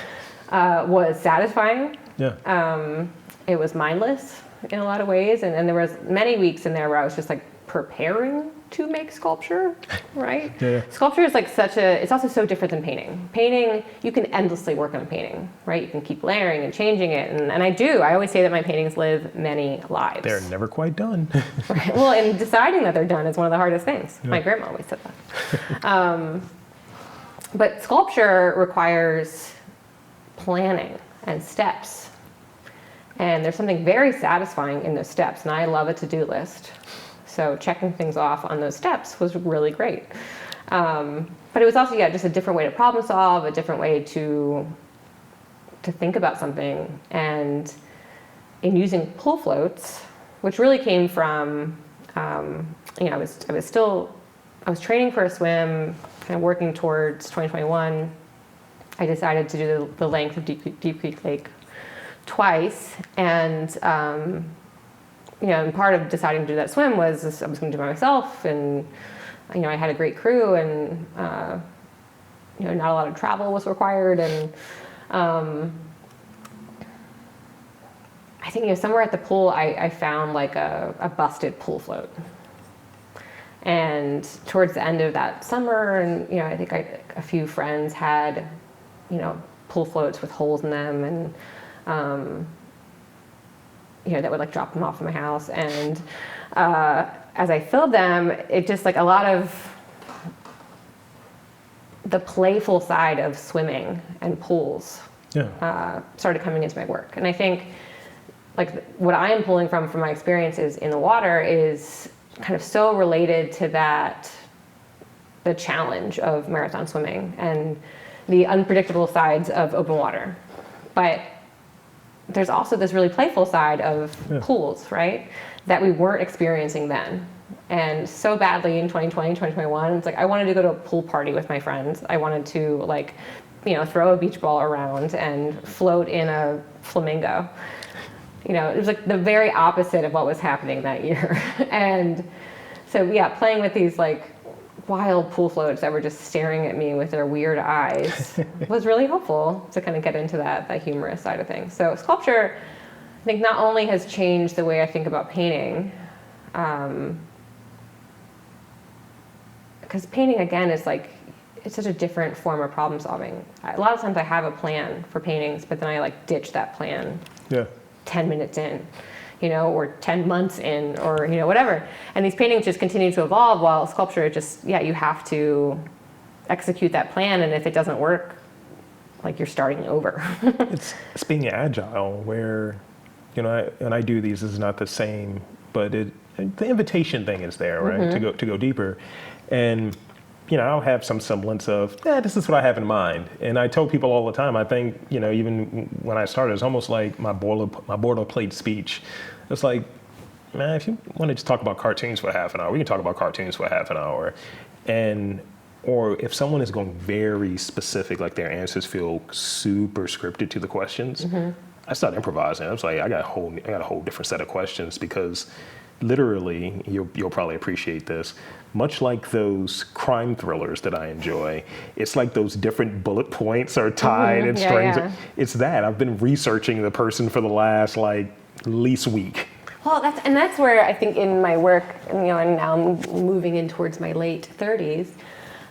Speaker 2: was satisfying. It was mindless in a lot of ways, and there was many weeks in there where I was just like preparing to make sculpture, right? Sculpture is like it's also so different than painting. Painting, you can endlessly work on a painting, right? You can keep layering and changing it, and I always say that my paintings live many lives.
Speaker 1: They're never quite done.
Speaker 2: Right. Well, and deciding that they're done is one of the hardest things. My grandma always said that. But sculpture requires planning and steps. And there's something very satisfying in those steps, and I love a to-do list. So checking things off on those steps was really great. But it was also, just a different way to problem solve, a different way to think about something. And in using pool floats, which really came from, I was training for a swim, kind of working towards 2021. I decided to do the length of Deep Creek Lake twice, and and part of deciding to do that swim was I was going to do it myself, and I had a great crew, and not a lot of travel was required, and I think somewhere at the pool I found like a busted pool float. And towards the end of that summer, and I think a few friends had, pool floats with holes in them, and that would like drop them off in my house. And as I filled them, it just like a lot of the playful side of swimming and pools started coming into my work. And I think like what I am pulling from my experiences in the water is kind of so related to the challenge of marathon swimming and the unpredictable sides of open water. But there's also this really playful side of pools, right? That we weren't experiencing then. And so badly in 2020, 2021, it's like I wanted to go to a pool party with my friends. I wanted to like, throw a beach ball around and float in a flamingo. It was like the very opposite of what was happening that year. And so, playing with these like wild pool floats that were just staring at me with their weird eyes was really helpful to kind of get into that humorous side of things. So sculpture, I think, not only has changed the way I think about painting, because painting, again, is like, it's such a different form of problem solving. A lot of times I have a plan for paintings, but then I like ditch that plan 10 minutes in, or 10 months in, or, whatever. And these paintings just continue to evolve, while sculpture just, you have to execute that plan. And if it doesn't work, like you're starting over.
Speaker 1: It's being agile where, and I do these, this is not the same, but the invitation thing is there, right? To go deeper. And, I'll have some semblance of, this is what I have in mind. And I tell people all the time, I think, even when I started, it's almost like my boilerplate speech. It's like, man, if you want to just talk about cartoons for half an hour, we can talk about cartoons for half an hour. Or if someone is going very specific, like their answers feel super scripted to the questions, I start improvising. I was like, I got a whole different set of questions, because literally, you'll probably appreciate this, much like those crime thrillers that I enjoy, it's like those different bullet points are tied and strings. It's that. I've been researching the person for the last least week.
Speaker 2: Well, that's where I think in my work, and now I'm moving in towards my late 30s,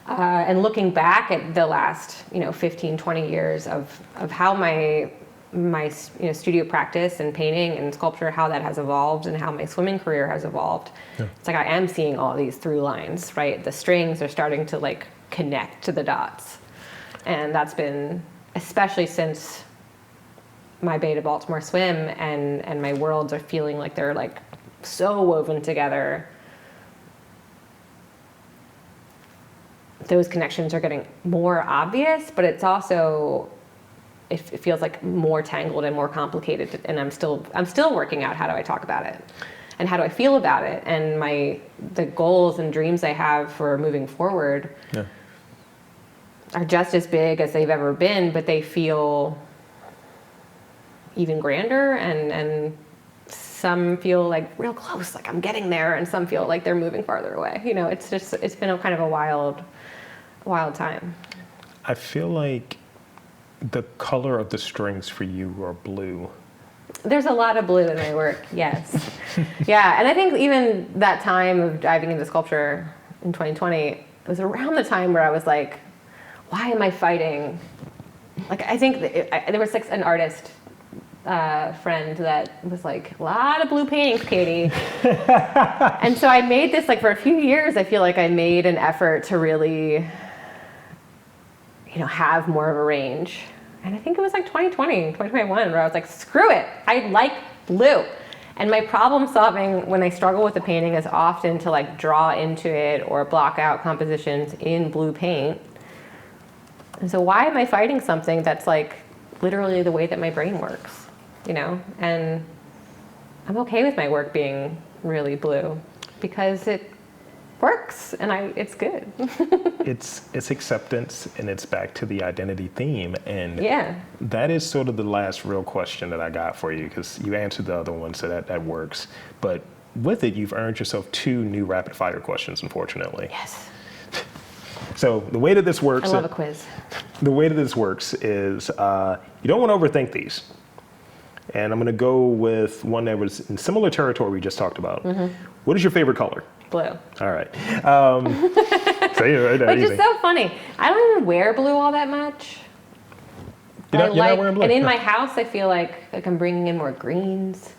Speaker 2: and looking back at the last 15, 20 years of how my studio practice and painting and sculpture, how that has evolved, and how my swimming career has evolved. It's like I am seeing all these through lines, right? The strings are starting to like connect to the dots. And that's been, especially since my Bay to Baltimore swim and my worlds are feeling like they're like so woven together. Those connections are getting more obvious, but it's also, it feels like more tangled and more complicated, and I'm still working out how do I talk about it and how do I feel about it, and the goals and dreams I have for moving forward are just as big as they've ever been, but they feel even grander, and some feel like real close, like I'm getting there, and some feel like they're moving farther away. It's been a kind of a wild time.
Speaker 1: I feel like the color of the strings for you are blue.
Speaker 2: There's a lot of blue in my work, yes. And I think even that time of diving into sculpture in 2020, it was around the time where I was like, why am I fighting? Like, I think there was like an artist friend that was like, a lot of blue paintings, Katie. And so I made this, like, for a few years, I feel like I made an effort to really, have more of a range. And I think it was like 2020, 2021, where I was like, screw it, I like blue. And my problem solving when I struggle with the painting is often to like draw into it or block out compositions in blue paint. And so why am I fighting something that's like literally the way that my brain works, And I'm okay with my work being really blue because it works and it's good.
Speaker 1: It's acceptance, and it's back to the identity theme, and that is sort of the last real question that I got for you, because you answered the other one, so that works. But with it, you've earned yourself 2 new rapid fire questions, unfortunately.
Speaker 2: Yes.
Speaker 1: So the way that this works,
Speaker 2: I love a quiz.
Speaker 1: the way that this works is you don't want to overthink these. And I'm going to go with one that was in similar territory we just talked about. What is your favorite color?
Speaker 2: Blue.
Speaker 1: All right. So you're right there,
Speaker 2: Which
Speaker 1: easy.
Speaker 2: is so funny. I don't even wear blue all that much.
Speaker 1: You're not wearing blue?
Speaker 2: And in
Speaker 1: No.
Speaker 2: my house, I feel like I'm bringing in more greens.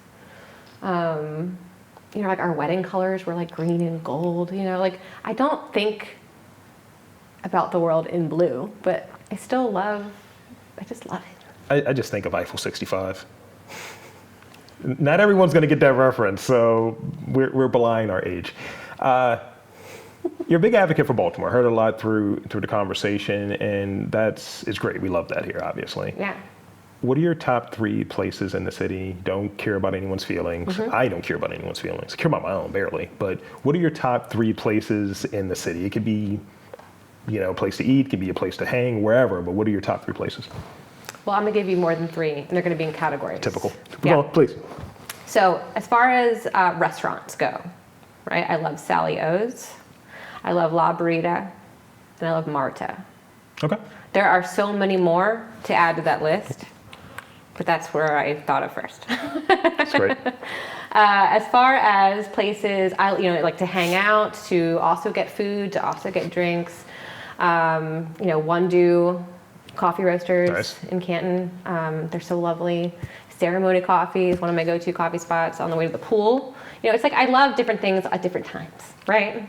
Speaker 2: Like our wedding colors were like green and gold. Like I don't think about the world in blue, but I just love it.
Speaker 1: I just think of Eiffel 65. Not everyone's going to get that reference, so we're belying our age. You're a big advocate for Baltimore. I heard a lot through the conversation, and it's great. We love that here, obviously.
Speaker 2: Yeah.
Speaker 1: What are your top 3 places in the city? Don't care about anyone's feelings. I don't care about anyone's feelings. I care about my own, barely. But what are your top 3 places in the city? It could be, a place to eat, it could be a place to hang, wherever. But what are your top 3 places?
Speaker 2: Well, I'm gonna give you more than 3, and they're gonna be in categories.
Speaker 1: Typical.
Speaker 2: Yeah.
Speaker 1: Well, please.
Speaker 2: So as far as restaurants go, right? I love Sally O's, I love La Burrita, and I love Marta.
Speaker 1: Okay.
Speaker 2: There are so many more to add to that list, but that's where I thought of first.
Speaker 1: That's great.
Speaker 2: As far as places I like to hang out, to also get food, to also get drinks, Wondu Coffee Roasters
Speaker 1: Nice.
Speaker 2: in Canton. They're so lovely. Ceremony Coffee is one of my go-to coffee spots on the way to the pool. It's like I love different things at different times, right?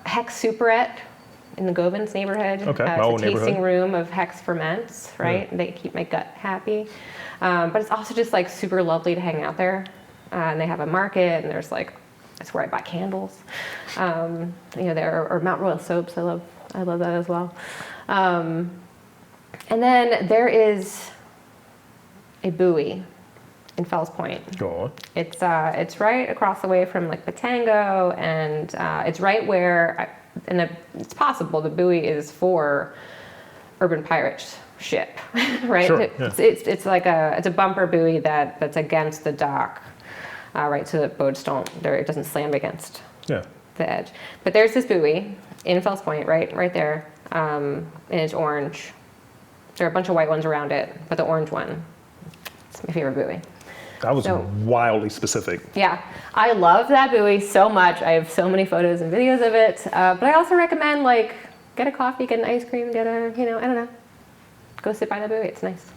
Speaker 2: Hex Superette in the Govins neighborhood.
Speaker 1: Okay, my
Speaker 2: It's
Speaker 1: old
Speaker 2: a tasting
Speaker 1: neighborhood.
Speaker 2: room of Hex ferments, right? They keep my gut happy. But it's also just like super lovely to hang out there. And they have a market, and there's like, that's where I buy candles. There are Mount Royal soaps. I love that as well. And then there is a Bowie in Fells Point.
Speaker 1: Go on.
Speaker 2: It's right across the way from like Patango, and it's right where, it's possible the Bowie is for Urban Pirates ship, right?
Speaker 1: Sure, yeah.
Speaker 2: It's like it's a bumper buoy that's against the dock, right? So that boats it doesn't slam against
Speaker 1: Yeah.
Speaker 2: the edge. But there's this buoy in Fells Point, right there, and it's orange. There are a bunch of white ones around it, but the orange one, it's my favorite buoy.
Speaker 1: That was
Speaker 2: So-
Speaker 1: wildly specific.
Speaker 2: Yeah, I love that buoy so much. I have so many photos and videos of it. But I also recommend get a coffee, get an ice cream, get I don't know, go sit by the buoy. It's nice.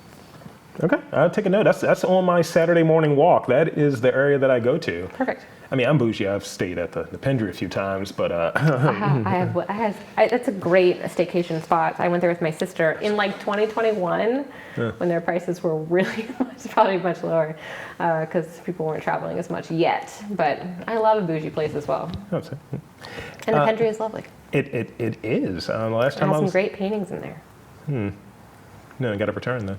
Speaker 1: Okay, I'll take a note. That's on my Saturday morning walk. That is the area that I go to.
Speaker 2: Perfect.
Speaker 1: I mean, I'm bougie. I've stayed at the Pendry a few times, but
Speaker 2: That's a great staycation spot. I went there with my sister in 2021 when their prices were really probably much lower because people weren't traveling as much yet. But I love a bougie place as well.
Speaker 1: that's it.
Speaker 2: And the Pendry is lovely.
Speaker 1: It is. The last
Speaker 2: It
Speaker 1: time
Speaker 2: has
Speaker 1: I
Speaker 2: some
Speaker 1: was
Speaker 2: great paintings in there.
Speaker 1: no, I got to return then.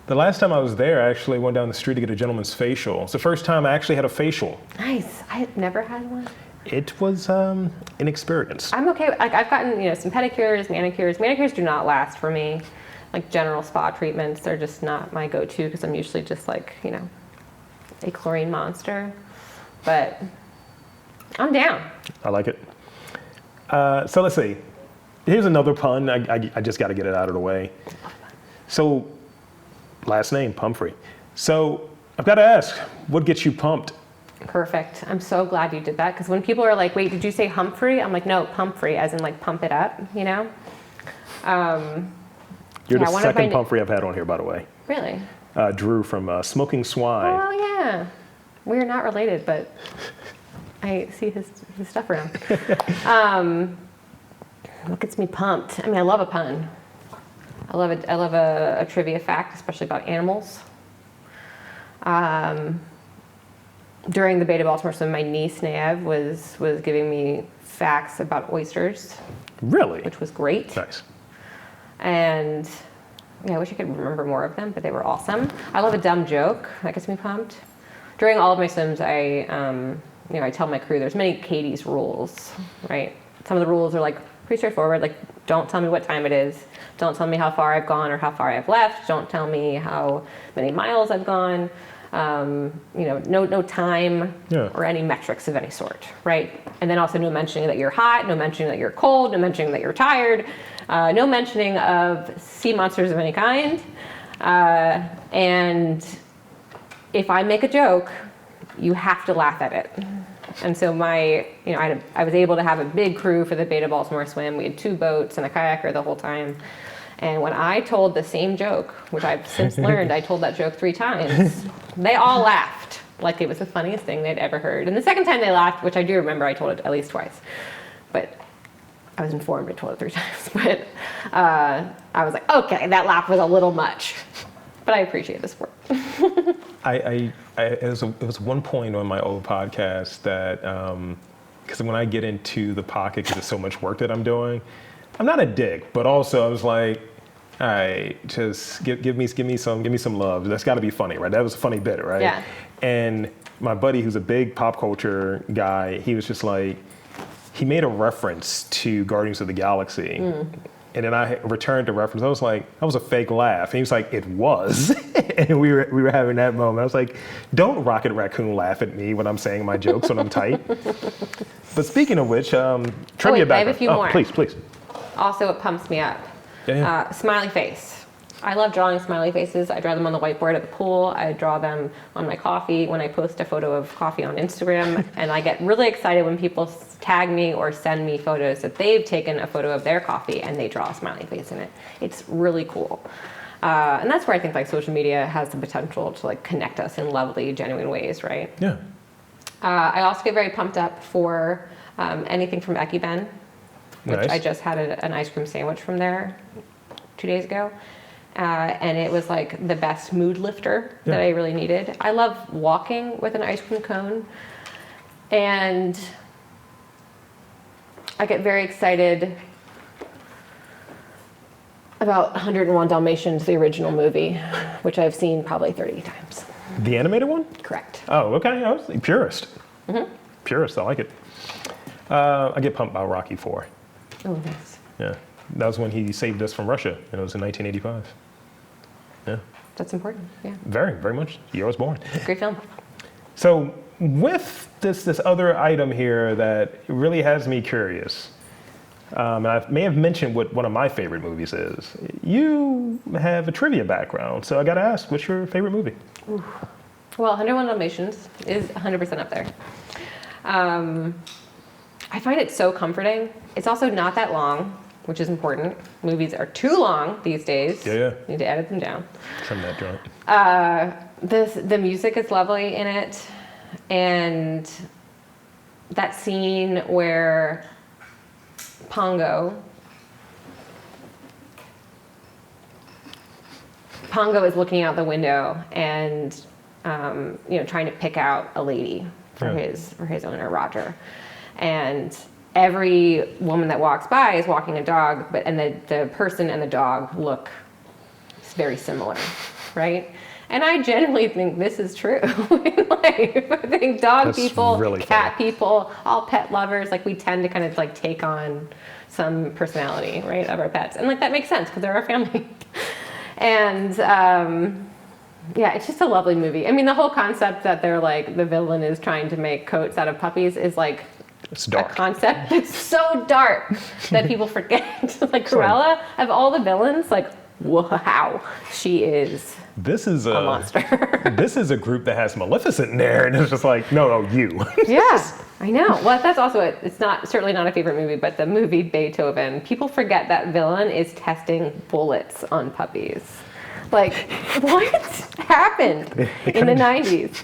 Speaker 1: The last time I was there, I actually went down the street to get a gentleman's facial. It's the first time I actually had a facial.
Speaker 2: Nice. I had never had one.
Speaker 1: It was an experience.
Speaker 2: I'm okay. I've gotten some pedicures, manicures. Manicures do not last for me. Like general spa treatments, they're just not my go-to because I'm usually just a chlorine monster. But I'm down.
Speaker 1: I like it. So let's see. Here's another pun. I just got to get it out of the way. So, last name, Pumphrey. So, I've got to ask, what gets you pumped?
Speaker 2: Perfect. I'm so glad you did that because when people are like, "Wait, did you say Humphrey?" I'm like, "No, Pumphrey," as in pump it up.
Speaker 1: You're
Speaker 2: Yeah,
Speaker 1: the
Speaker 2: one of
Speaker 1: second
Speaker 2: my-
Speaker 1: Pumphrey I've had on here, by the way.
Speaker 2: Really?
Speaker 1: Drew from Smoking Swine.
Speaker 2: Oh yeah. We're not related, but I see his stuff around. What gets me pumped? I mean, I love a pun. I love a trivia fact, especially about animals. During the Bay to Baltimore, so my niece Nev was giving me facts about oysters,
Speaker 1: Really?
Speaker 2: which was great.
Speaker 1: Nice.
Speaker 2: And I wish I could remember more of them, but they were awesome. I love a dumb joke. That gets me pumped. During all of my swims, I tell my crew there's many Katie's rules, right? Some of the rules are pretty straightforward. Don't tell me what time it is. Don't tell me how far I've gone or how far I've left. Don't tell me how many miles I've gone. No time
Speaker 1: Yeah.
Speaker 2: or any metrics of any sort, right? And then also no mentioning that you're hot, no mentioning that you're cold, no mentioning that you're tired, no mentioning of sea monsters of any kind. And if I make a joke, you have to laugh at it. And so I was able to have a big crew for the Beta Baltimore swim. We had 2 boats and a kayaker the whole time. And when I told the same joke, which I've since learned, I told that joke 3 times, they all laughed like it was the funniest thing they'd ever heard. And the second time they laughed, which I do remember, I told it at least twice. But I was informed I told it 3 times. But I was like, okay, that laugh was a little much. But I appreciate the sport.
Speaker 1: It was one point on my old podcast that, because when I get into the pocket, because there's so much work that I'm doing, I'm not a dick, but also I was like, all right, just give me some love. That's got to be funny, right? That was a funny bit, right?
Speaker 2: Yeah.
Speaker 1: And my buddy, who's a big pop culture guy, he was just like, he made a reference to Guardians of the Galaxy. And then I returned the reference. I was like, that was a fake laugh. And he was like, it was. And we were having that moment. I was like, don't Rocket Raccoon laugh at me when I'm saying my jokes when I'm tight. But speaking of which, trivia background.
Speaker 2: I have a few more.
Speaker 1: Please.
Speaker 2: Also, it pumps me up.
Speaker 1: Yeah.
Speaker 2: Smiley face. I love drawing smiley faces. I draw them on the whiteboard at the pool. I draw them on my coffee when I post a photo of coffee on Instagram. And I get really excited when people tag me or send me photos that they've taken a photo of their coffee and they draw a smiley face in it. It's really cool. And that's where I think like social media has the potential to like connect us in lovely, genuine ways, right?
Speaker 1: Yeah.
Speaker 2: I also get very pumped up for anything from Eki Ben, which
Speaker 1: Nice.
Speaker 2: I just had an ice cream sandwich from there 2 days ago. And it was like the best mood lifter that I really needed. I love walking with an ice cream cone. And I get very excited about 101 Dalmatians, the original movie, which I've seen probably 30 times.
Speaker 1: The animated one?
Speaker 2: Correct.
Speaker 1: Oh, okay. I was purist. Purist, I like it. I get pumped by Rocky IV.
Speaker 2: Oh, nice.
Speaker 1: Yeah. That was when he saved us from Russia, and it was in 1985. Yeah.
Speaker 2: That's important, yeah.
Speaker 1: Very, very much. Year I was born.
Speaker 2: Great film.
Speaker 1: So with this other item here that really has me curious, and I may have mentioned what one of my favorite movies is. You have a trivia background, so I got to ask, what's your favorite movie?
Speaker 2: Well, 101 Dalmatians is 100% up there. I find it so comforting. It's also not that long, which is important. Movies are too long these days.
Speaker 1: Yeah.
Speaker 2: Need to edit them down.
Speaker 1: Trim that joint.
Speaker 2: The music is lovely in it, and that scene where Pongo is looking out the window and trying to pick out a lady for his owner Roger, and every woman that walks by is walking a dog, and the person and the dog look very similar, right? And I genuinely think this is true in life. I think
Speaker 1: That's
Speaker 2: people,
Speaker 1: really
Speaker 2: cat people, all pet lovers, like we tend to kind of like take on some personality, right, of our pets. And like that makes sense because they're our family. And it's just a lovely movie. I mean, the whole concept that they're like, the villain is trying to make coats out of puppies is like
Speaker 1: It's dark.
Speaker 2: a concept that's so dark that people forget. Like Cruella, of all the villains, like, wow, she is
Speaker 1: This is
Speaker 2: a monster.
Speaker 1: This is a group that has Maleficent in there, and it's just like, no, you.
Speaker 2: Yeah, I know. Well, that's also it's certainly not a favorite movie, but the movie Beethoven. People forget that villain is testing bullets on puppies. Like, what happened in the 90s?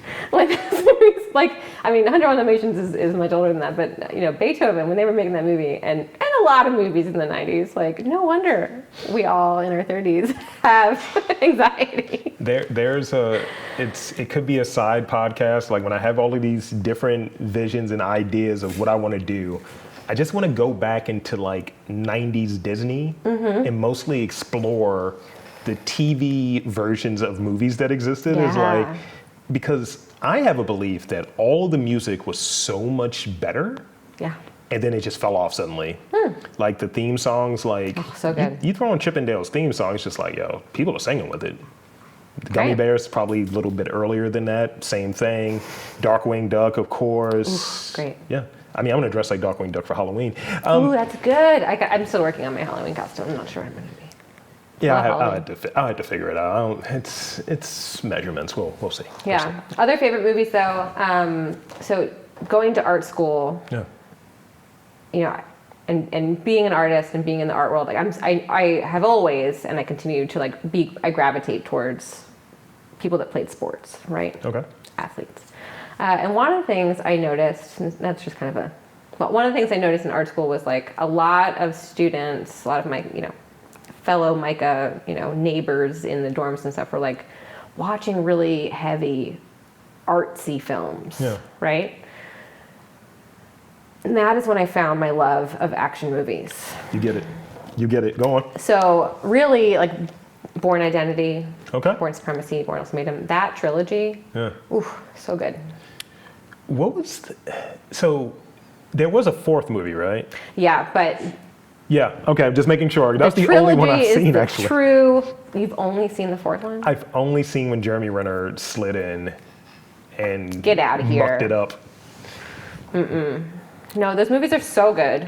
Speaker 2: Like, I mean, 101 Dalmatians is much older than that, but Beethoven, when they were making that movie, and a lot of movies in the 90s, like, no wonder we all in our 30s have anxiety.
Speaker 1: It could be a side podcast. Like when I have all of these different visions and ideas of what I want to do, I just want to go back into like 90s Disney and mostly explore the TV versions of movies that existed. Is like, because I have a belief that all the music was so much better.
Speaker 2: Yeah.
Speaker 1: And then it just fell off suddenly. Like the theme songs, like
Speaker 2: so good.
Speaker 1: You throw on Chippendale's theme song, it's just like, yo, people are singing with it. Gummy
Speaker 2: Great.
Speaker 1: Bears, probably a little bit earlier than that. Same thing. Darkwing Duck, of course.
Speaker 2: Ooh, great.
Speaker 1: Yeah. I mean, I'm going to dress like Darkwing Duck for Halloween.
Speaker 2: Ooh, that's good. I'm still working on my Halloween costume. I'm not sure I'm going to be.
Speaker 1: Yeah,
Speaker 2: Love
Speaker 1: I
Speaker 2: Halloween.
Speaker 1: had to figure it out. It's measurements. We'll see.
Speaker 2: Yeah. Other favorite movies, though. So going to art school,
Speaker 1: Yeah.
Speaker 2: you know, and being an artist and being in the art world, like I have always, and I continue to like I gravitate towards people that played sports, right?
Speaker 1: Okay.
Speaker 2: Athletes. And one of the things I noticed, and that's just kind of but one of the things I noticed in art school was like a lot of students, a lot of my, fellow MICA, neighbors in the dorms and stuff were like watching really heavy artsy films,
Speaker 1: Yeah.
Speaker 2: right? And that is when I found my love of action movies.
Speaker 1: You get it. You get it. Go on.
Speaker 2: So really, like Born Identity,
Speaker 1: Okay.
Speaker 2: Born Supremacy, Born Ultimatum, that trilogy,
Speaker 1: Yeah.
Speaker 2: ooh, so good.
Speaker 1: What was so there was a fourth movie, right?
Speaker 2: Yeah, but
Speaker 1: Yeah. Okay. I'm just making sure. That's the
Speaker 2: trilogy
Speaker 1: only one I've
Speaker 2: is
Speaker 1: seen,
Speaker 2: the
Speaker 1: actually.
Speaker 2: true. You've only seen the fourth one?
Speaker 1: I've only seen when Jeremy Renner slid in and
Speaker 2: Get outta here.
Speaker 1: mucked it up.
Speaker 2: No, those movies are so good.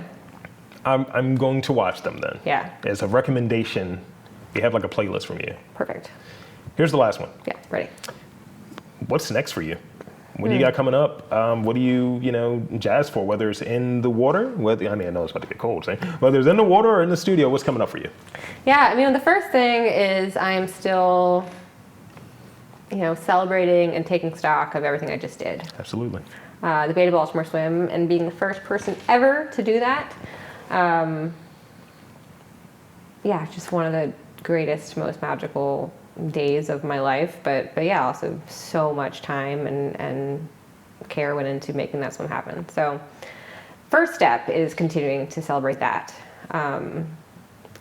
Speaker 1: I'm going to watch them then.
Speaker 2: Yeah,
Speaker 1: As a recommendation, we have like a playlist from you.
Speaker 2: perfect.
Speaker 1: Here's the last one.
Speaker 2: Yeah, ready.
Speaker 1: What's next for you? What do you got coming up? What do you jazz for? Whether it's in the water, I know it's about to get cold, say. Whether it's in the water or in the studio, what's coming up for you?
Speaker 2: Yeah, I mean, the first thing is I'm still, celebrating and taking stock of everything I just did.
Speaker 1: Absolutely.
Speaker 2: The Beta Baltimore Swim and being the first person ever to do that. Yeah, just one of the greatest, most magical days of my life. But yeah, also so much time and care went into making that swim happen. So first step is continuing to celebrate that.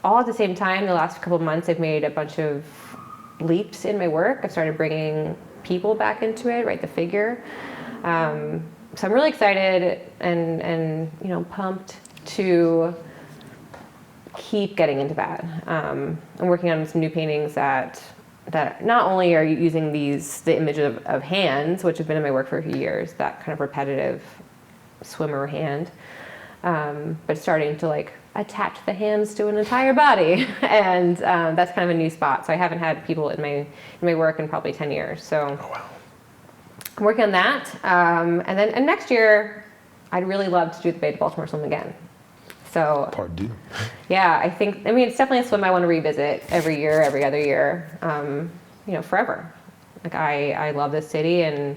Speaker 2: All at the same time, the last couple of months, I've made a bunch of leaps in my work. I've started bringing people back into it, right, the figure. So I'm really excited and pumped to keep getting into that. I'm working on some new paintings that not only are using the image of hands, which have been in my work for a few years, that kind of repetitive swimmer hand, but starting to like attach the hands to an entire body, and that's kind of a new spot. So I haven't had people in my work in probably 10 years. So
Speaker 1: Oh, wow.
Speaker 2: I'm working on that, and next year I'd really love to do the Beta Baltimore Swim again. So
Speaker 1: Pardon.
Speaker 2: yeah, it's definitely a swim I want to revisit every year, every other year, forever. Like I love this city, and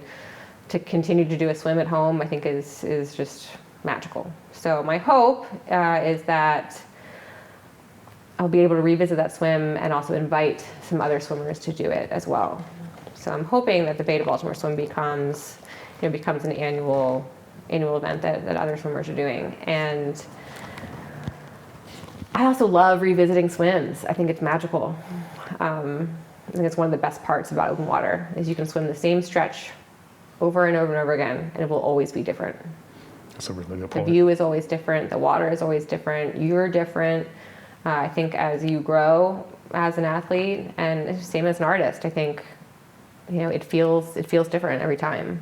Speaker 2: to continue to do a swim at home, I think is just magical. So my hope is that I'll be able to revisit that swim and also invite some other swimmers to do it as well. So I'm hoping that the Beta Baltimore Swim becomes an annual event that other swimmers are doing. And I also love revisiting swims. I think it's magical. I think it's one of the best parts about open water is you can swim the same stretch over and over and over again, and it will always be different.
Speaker 1: That's a really good
Speaker 2: The
Speaker 1: point.
Speaker 2: view is always different. The water is always different. You're different. I think as you grow as an athlete, and it's the same as an artist, I think, it feels different every time.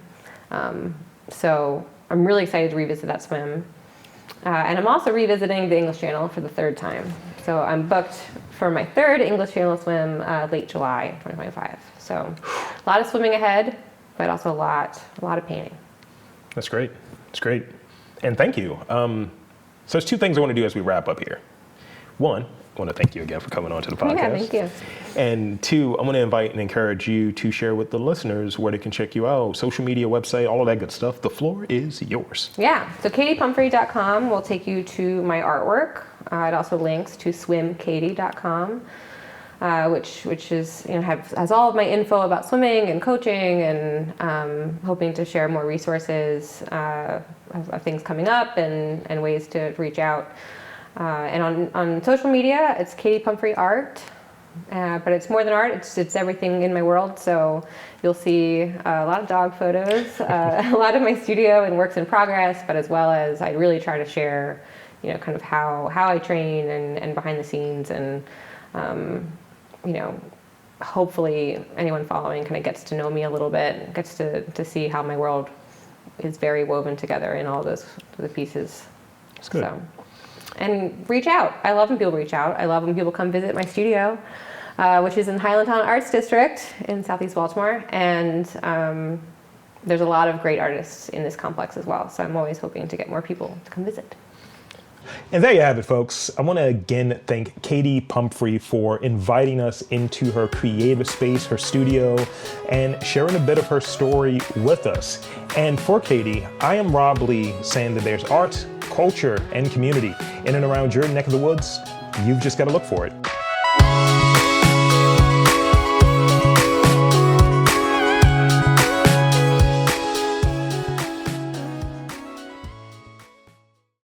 Speaker 2: So I'm really excited to revisit that swim. And I'm also revisiting the English Channel for the third time. So I'm booked for my third English Channel swim late July 2025. So a lot of swimming ahead, but also a lot of painting.
Speaker 1: That's great. It's great. And thank you. So there's two things I want to do as we wrap up here. One, I want to thank you again for coming on to the podcast.
Speaker 2: Yeah, thank you.
Speaker 1: And two, I want to invite and encourage you to share with the listeners where they can check you out, social media, website, all of that good stuff. The floor is yours.
Speaker 2: Yeah, so katiepumphrey.com will take you to my artwork. It also links to swimkatie.com, which is has all of my info about swimming and coaching, and hoping to share more resources of things coming up and ways to reach out. And on social media, it's Katie Pumphrey Art. But it's more than art, it's everything in my world. So you'll see a lot of dog photos, a lot of my studio and works in progress, but as well as I really try to share, kind of how I train and behind the scenes, and, hopefully anyone following kind of gets to know me a little bit, gets to see how my world is very woven together in all the pieces.
Speaker 1: That's good.
Speaker 2: So, and reach out. I love when people reach out. I love when people come visit my studio, which is in Highlandtown Arts District in Southeast Baltimore. And there's a lot of great artists in this complex as well. So I'm always hoping to get more people to come visit.
Speaker 1: And there you have it, folks. I want to again thank Katie Pumphrey for inviting us into her creative space, her studio, and sharing a bit of her story with us. And for Katie, I am Rob Lee, saying that there's art, culture, and community in and around your neck of the woods. You've just got to look for it.